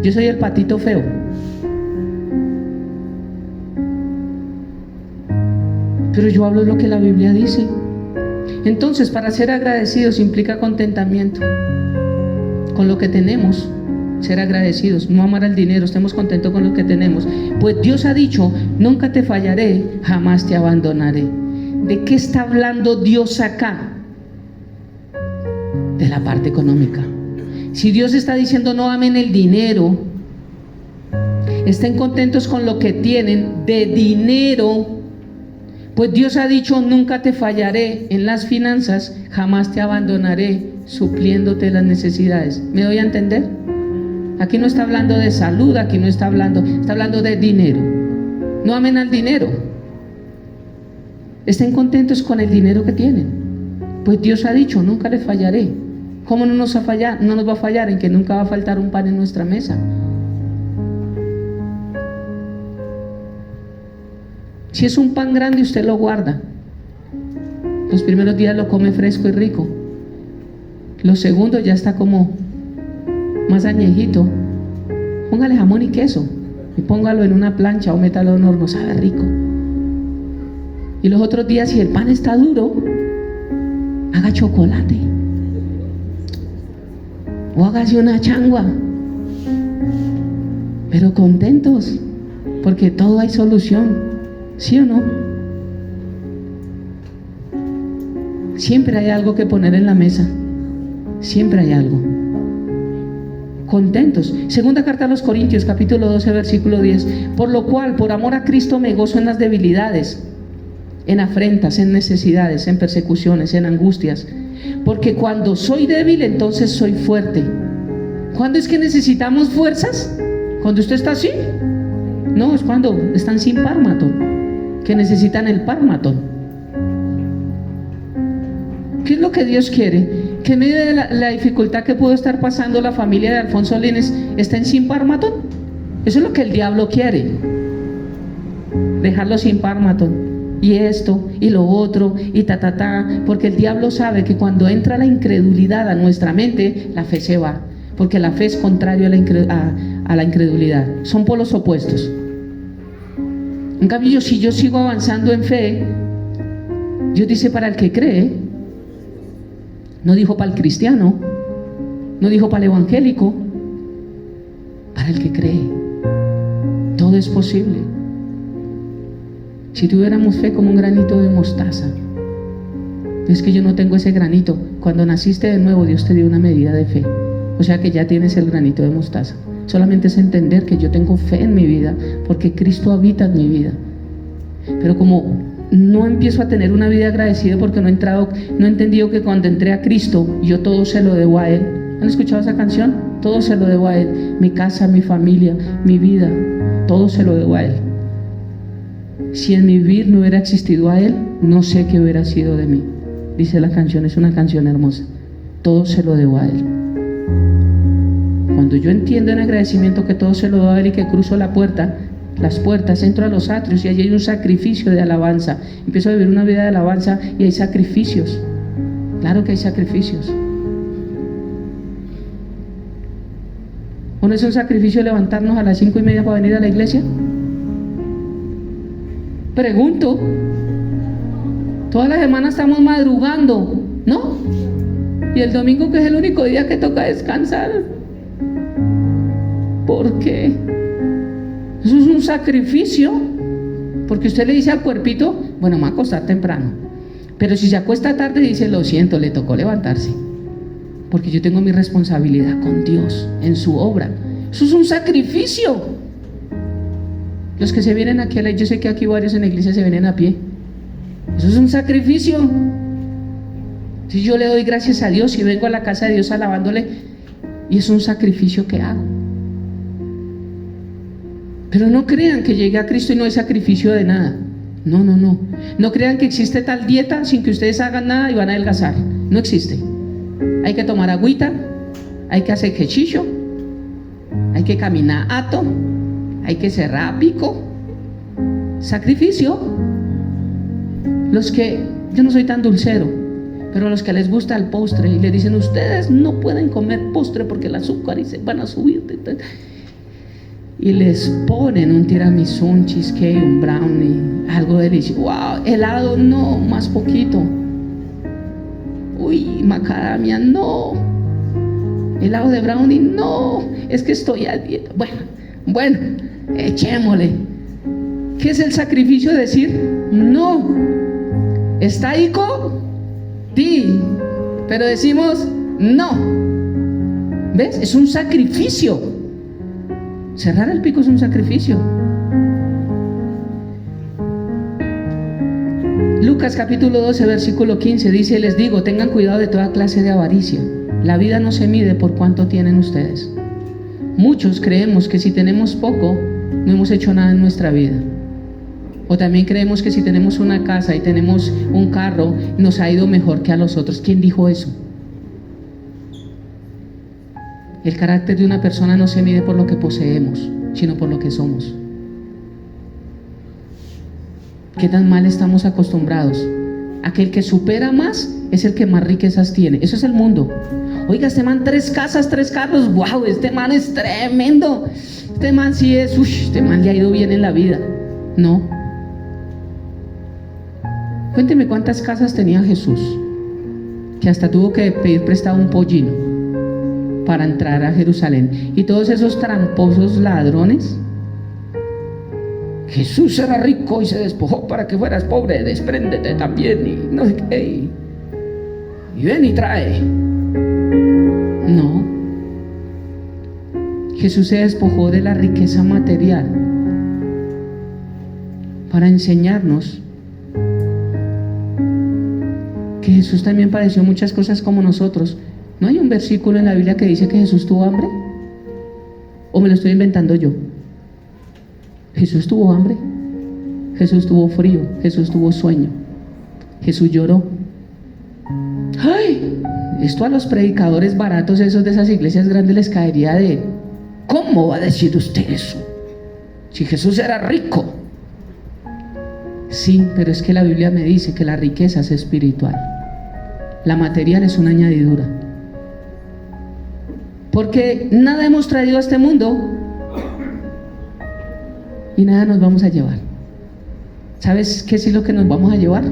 yo soy el patito feo. Pero yo hablo lo que la Biblia dice. Entonces, para ser agradecidos implica contentamiento con lo que tenemos. Ser agradecidos, no amar al dinero, estemos contentos con lo que tenemos. Pues Dios ha dicho: nunca te fallaré, jamás te abandonaré. ¿De qué está hablando Dios acá? De la parte económica. Si Dios está diciendo no amen el dinero, estén contentos con lo que tienen de dinero, pues Dios ha dicho: nunca te fallaré en las finanzas, jamás te abandonaré, supliéndote las necesidades. ¿Me doy a entender? Aquí no está hablando de salud, aquí no está hablando de dinero. No amen al dinero, estén contentos con el dinero que tienen, pues Dios ha dicho: nunca le fallaré. ¿Cómo no nos va a fallar? No nos va a fallar en que nunca va a faltar un pan en nuestra mesa. Si es un pan grande, usted lo guarda. Los primeros días lo come fresco y rico. Los segundos ya está como más añejito. Póngale jamón y queso y póngalo en una plancha o métalo en horno, sabe rico. Y los otros días, si el pan está duro, haga chocolate o hágase una changua pero contentos, porque todo hay solución, ¿sí o no? Siempre hay algo que poner en la mesa, siempre hay algo. Contentos. Segunda carta a los Corintios, capítulo 12, versículo 10. Por lo cual, por amor a Cristo, me gozo en las debilidades, en afrentas, en necesidades, en persecuciones, en angustias, porque cuando soy débil, entonces soy fuerte. ¿Cuándo es que necesitamos fuerzas? ¿Cuando usted está así? No, es cuando están sin Parmaton, que necesitan el Parmaton. ¿Qué es lo que Dios quiere? Que en medio de la dificultad que pudo estar pasando la familia de Alfonso Lines, estén sin Parmaton. Eso es lo que el diablo quiere, dejarlo sin Parmaton. Y esto, y lo otro, y porque el diablo sabe que cuando entra la incredulidad a nuestra mente, la fe se va, porque la fe es contrario a la incredulidad, son polos opuestos. En cambio, si yo sigo avanzando en fe, Dios dice para el que cree, no dijo para el cristiano, no dijo para el evangélico, para el que cree, todo es posible. Si tuviéramos fe como un granito de mostaza. Es que yo no tengo ese granito. Cuando naciste de nuevo, Dios te dio una medida de fe, o sea que ya tienes el granito de mostaza. Solamente es entender que yo tengo fe en mi vida, porque Cristo habita en mi vida. Pero como no empiezo a tener una vida agradecida, porque no he entendido que cuando entré a Cristo, yo todo se lo debo a Él. ¿Han escuchado esa canción? Todo se lo debo a Él. Mi casa, mi familia, mi vida, todo se lo debo a Él. Si en mi vivir no hubiera existido a Él, no sé qué hubiera sido de mí. Dice la canción, es una canción hermosa. Todo se lo debo a Él. Cuando yo entiendo en agradecimiento que todo se lo debo a Él y que cruzo las puertas, entro a los atrios y allí hay un sacrificio de alabanza. Empiezo a vivir una vida de alabanza y hay sacrificios. Claro que hay sacrificios. ¿O no es un sacrificio levantarnos a las 5:30 para venir a la iglesia? Pregunto. Toda la semana estamos madrugando, ¿no? Y el domingo, que es el único día que toca descansar. ¿Por qué? Eso es un sacrificio. Porque usted le dice al cuerpito, bueno, me voy a acostar temprano. Pero si se acuesta tarde, dice, lo siento, le tocó levantarse. Porque yo tengo mi responsabilidad con Dios en su obra. Eso es un sacrificio. Los que se vienen aquí, yo sé que aquí varios en la iglesia se vienen a pie. Eso es un sacrificio. Si yo le doy gracias a Dios y vengo a la casa de Dios alabándole, y es un sacrificio que hago. Pero no crean que llegué a Cristo y no hay sacrificio de nada. No. No crean que existe tal dieta sin que ustedes hagan nada y van a adelgazar. No existe. Hay que tomar agüita, hay que hacer ejercicio, hay que caminar alto, hay que cerrar pico. Sacrificio. Yo no soy tan dulcero, pero los que les gusta el postre y le dicen, ustedes no pueden comer postre porque el azúcar y se van a subir, y les ponen un tiramisú, un cheesecake, un brownie, algo delicioso. Wow, helado no, más poquito. Uy, macadamia no, helado de brownie no, es que estoy a dieta. Bueno, echémosle. ¿Qué es el sacrificio? Decir no. Está ahí pero decimos no. ¿Ves? Es un sacrificio. Cerrar el pico es un sacrificio. Lucas capítulo 12 versículo 15 dice, les digo, tengan cuidado de toda clase de avaricia. La vida no se mide por cuánto tienen ustedes. Muchos creemos que si tenemos poco, no hemos hecho nada en nuestra vida. O también creemos que si tenemos una casa y tenemos un carro, nos ha ido mejor que a los otros. ¿Quién dijo eso? El carácter de una persona no se mide por lo que poseemos, sino por lo que somos. ¿Qué tan mal estamos acostumbrados? Aquel que supera más es el que más riquezas tiene. Eso es el mundo. Oiga, este man 3 casas, 3 carros. Wow, este man es tremendo. Este man sí es, este man le ha ido bien en la vida. No. Cuénteme cuántas casas tenía Jesús, que hasta tuvo que pedir prestado un pollino. para entrar a Jerusalén. Y todos esos tramposos ladrones, Jesús era rico y se despojó para que fueras pobre, despréndete también y no sé qué, y ven y trae. No, Jesús se despojó de la riqueza material para enseñarnos que Jesús también padeció muchas cosas como nosotros. ¿No hay un versículo en la Biblia que dice que Jesús tuvo hambre? ¿O me lo estoy inventando yo? Jesús tuvo hambre, Jesús tuvo frío, Jesús tuvo sueño, Jesús lloró. ¡Ay! Esto a los predicadores baratos, esos de esas iglesias grandes, les caería de: ¿cómo va a decir usted eso? Si Jesús era rico. Sí, pero es que la Biblia me dice que la riqueza es espiritual. La material es una añadidura. Porque nada hemos traído a este mundo y nada nos vamos a llevar. ¿Sabes qué es lo que nos vamos a llevar?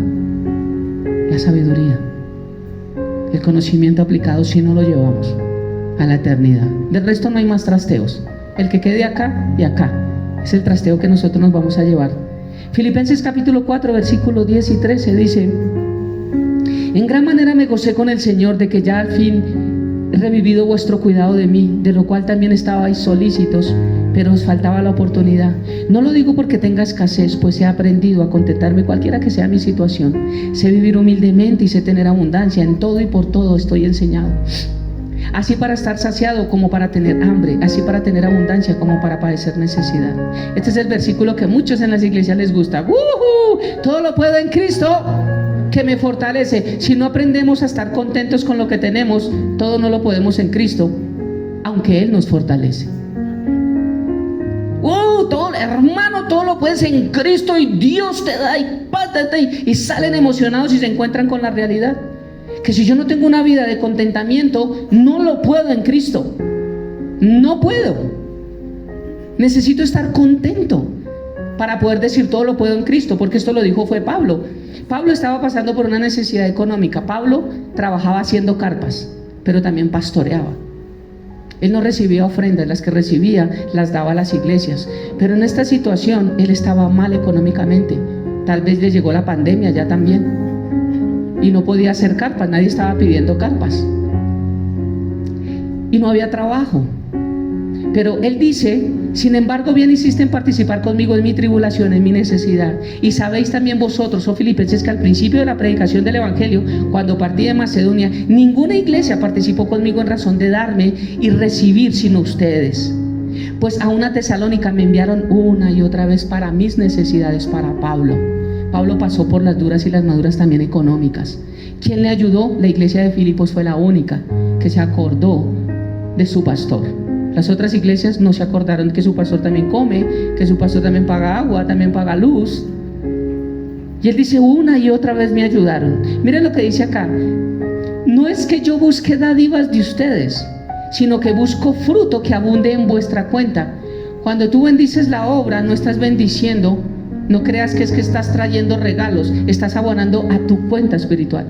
La sabiduría, el conocimiento aplicado, si no lo llevamos a la eternidad. Del resto no hay más trasteos. El que quede acá y acá es el trasteo que nosotros nos vamos a llevar. Filipenses capítulo 4 versículos 10 y 13 dice: en gran manera me gocé con el Señor de que ya al fin he revivido vuestro cuidado de mí, de lo cual también estabais solícitos, pero os faltaba la oportunidad. No lo digo porque tenga escasez, pues he aprendido a contentarme cualquiera que sea mi situación. Sé vivir humildemente y sé tener abundancia. En todo y por todo estoy enseñado, así para estar saciado como para tener hambre, así para tener abundancia como para padecer necesidad. Este es el versículo que a muchos en las iglesias les gusta. Todo lo puedo en Cristo que me fortalece. Si no aprendemos a estar contentos con lo que tenemos, todo no lo podemos en Cristo, aunque Él nos fortalece. Todo, hermano, todo lo puedes en Cristo y Dios te da y pátate, y salen emocionados y se encuentran con la realidad que si yo no tengo una vida de contentamiento, no lo puedo en Cristo. No puedo. Necesito estar contento para poder decir todo lo puedo en Cristo, porque esto lo dijo fue Pablo. Pablo estaba pasando por una necesidad económica. Pablo trabajaba haciendo carpas, pero también pastoreaba. Él no recibía ofrendas, las que recibía las daba a las iglesias. Pero en esta situación él estaba mal económicamente. Tal vez le llegó la pandemia ya también y no podía hacer carpas, nadie estaba pidiendo carpas y no había trabajo. Pero él dice: sin embargo, bien hiciste en participar conmigo en mi tribulación, en mi necesidad. Y sabéis también vosotros, oh filipenses, que al principio de la predicación del evangelio, cuando partí de Macedonia, ninguna iglesia participó conmigo en razón de darme y recibir sino ustedes. Pues a una Tesalónica me enviaron una y otra vez para mis necesidades, para Pablo. Pablo pasó por las duras y las maduras también económicas. ¿Quién le ayudó? La iglesia de Filipos fue la única que se acordó de su pastor. Las otras iglesias no se acordaron que su pastor también come, que su pastor también paga agua, también paga luz. Y él dice: una y otra vez me ayudaron. Miren lo que dice acá: no es que yo busque dádivas de ustedes, sino que busco fruto que abunde en vuestra cuenta. Cuando tú bendices la obra, no estás bendiciendo. No creas que es que estás trayendo regalos, estás abonando a tu cuenta espiritual.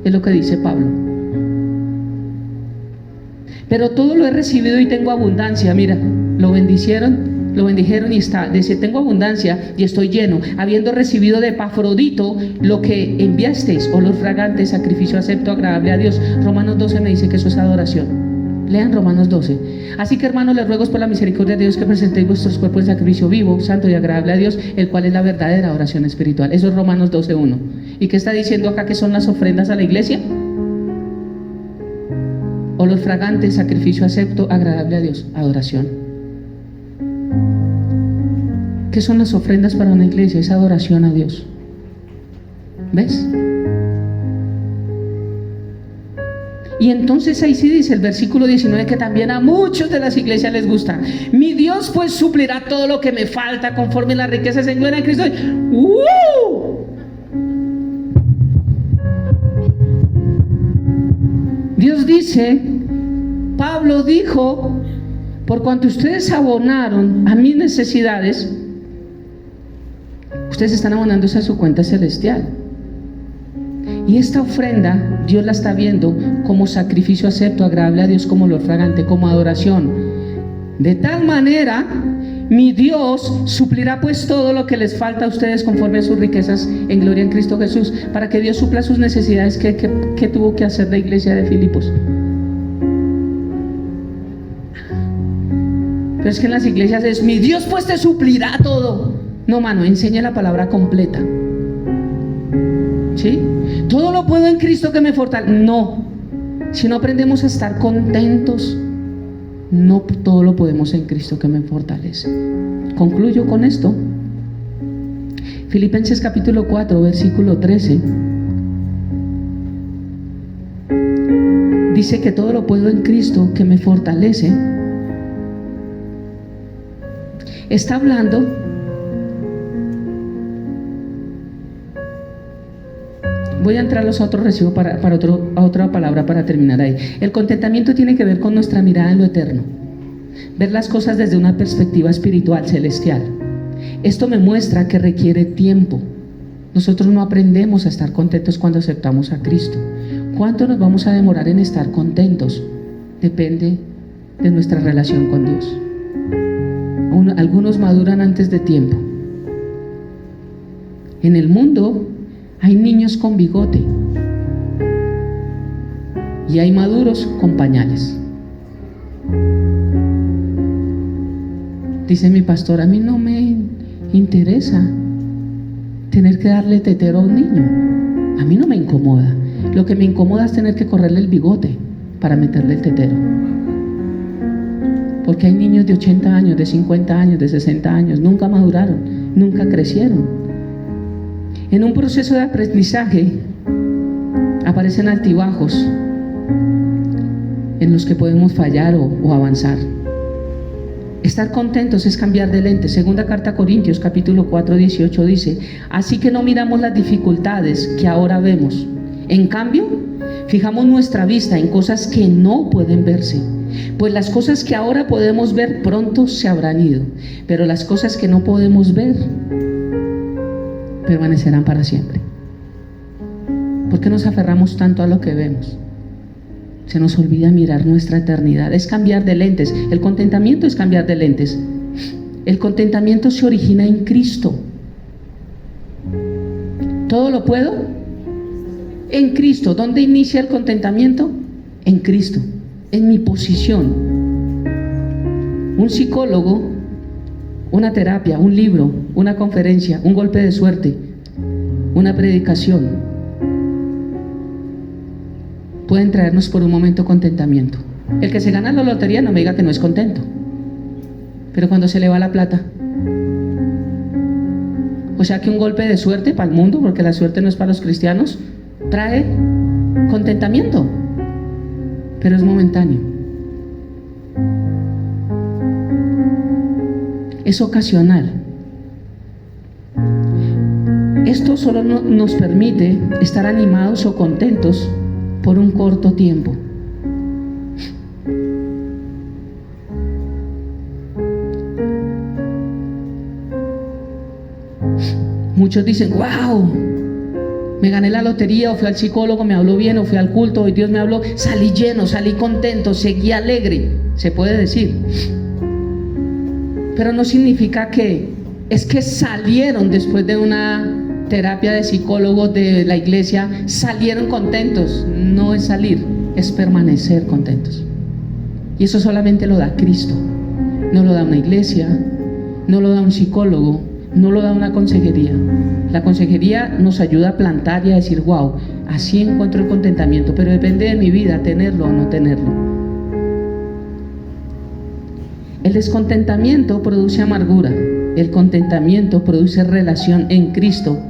Es lo que dice Pablo. Pero todo lo he recibido y tengo abundancia. Mira, lo bendijeron y está. Dice: tengo abundancia y estoy lleno, habiendo recibido de Epafrodito lo que enviasteis, olor fragante, sacrificio acepto, agradable a Dios. Romanos 12 me dice que eso es adoración. Lean Romanos 12. Así que, hermanos, les ruego por la misericordia de Dios que presentéis vuestros cuerpos en sacrificio vivo, santo y agradable a Dios, el cual es la verdadera oración espiritual. Eso es Romanos 12:1. ¿Y qué está diciendo acá que son las ofrendas a la iglesia? Olor fragante, sacrificio acepto, agradable a Dios, adoración. ¿Qué son las ofrendas para una iglesia? Es adoración a Dios. ¿Ves? Y entonces ahí sí dice el versículo 19 que también a muchos de las iglesias les gusta: mi Dios pues suplirá todo lo que me falta conforme las riquezas en gloria en Cristo. Dios dice, Pablo dijo: por cuanto ustedes abonaron a mis necesidades, ustedes están abonando a su cuenta celestial. Y esta ofrenda Dios la está viendo como sacrificio acepto, agradable a Dios, como olor fragante, como adoración. De tal manera, mi Dios suplirá pues todo lo que les falta a ustedes conforme a sus riquezas en gloria en Cristo Jesús, para que Dios supla sus necesidades. ¿Qué tuvo que hacer la iglesia de Filipos? Pero es que en las iglesias es: mi Dios pues te suplirá todo. No, mano, enseña la palabra completa. ¿Sí? Todo lo puedo en Cristo que me fortalece. No. Si no aprendemos a estar contentos, no todo lo podemos en Cristo que me fortalece. Concluyo con esto. Filipenses capítulo 4, versículo 13. Dice que todo lo puedo en Cristo que me fortalece. Está hablando voy a entrar a los otros recibos para otra palabra para terminar ahí. El contentamiento tiene que ver con nuestra mirada en lo eterno, ver las cosas desde una perspectiva espiritual, celestial. Esto me muestra que requiere tiempo. Nosotros no aprendemos a estar contentos cuando aceptamos a Cristo. ¿Cuánto nos vamos a demorar en estar contentos? Depende de nuestra relación con Dios. Algunos maduran antes de tiempo. En el mundo hay niños con bigote y hay maduros con pañales. Dice mi pastor: a mí no me interesa tener que darle tetero a un niño. A mí no me incomoda. Lo que me incomoda es tener que correrle el bigote para meterle el tetero. Porque hay niños de 80 años, de 50 años, de 60 años, nunca maduraron, nunca crecieron. En un proceso de aprendizaje aparecen altibajos en los que podemos fallar o avanzar. Estar contentos es cambiar de lente. Segunda carta a Corintios capítulo 4, 18 dice: así que no miramos las dificultades que ahora vemos. En cambio, fijamos nuestra vista en cosas que no pueden verse. Pues las cosas que ahora podemos ver pronto se habrán ido, pero las cosas que no podemos ver permanecerán para siempre. ¿Por qué nos aferramos tanto a lo que vemos? Se nos olvida mirar nuestra eternidad. Es cambiar de lentes. El contentamiento es cambiar de lentes. El contentamiento se origina en Cristo. ¿Todo lo puedo? En Cristo. ¿Dónde inicia el contentamiento? En Cristo, en mi posición. Un psicólogo, una terapia, un libro, una conferencia, un golpe de suerte, una predicación pueden traernos por un momento contentamiento. El que se gana la lotería no me diga que no es contento, pero cuando se le va la plata, o sea que un golpe de suerte para el mundo, porque la suerte no es para los cristianos, trae contentamiento, pero es momentáneo, es ocasional. Esto solo nos permite estar animados o contentos por un corto tiempo. Muchos dicen: wow, me gané la lotería, o fui al psicólogo, me habló bien, o fui al culto, hoy Dios me habló, salí lleno, salí contento, seguí alegre. Se puede decir, pero no significa que es que salieron después de una terapia de psicólogos de la iglesia, salieron contentos. No es salir, es permanecer contentos. Y eso solamente lo da Cristo. No lo da una iglesia, no lo da un psicólogo, no lo da una consejería. La consejería nos ayuda a plantar y a decir: wow, así encuentro el contentamiento, pero depende de mi vida tenerlo o no tenerlo. El descontentamiento produce amargura. El contentamiento produce relación en Cristo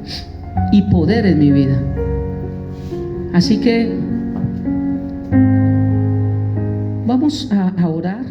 y poder en mi vida. Así que vamos a orar.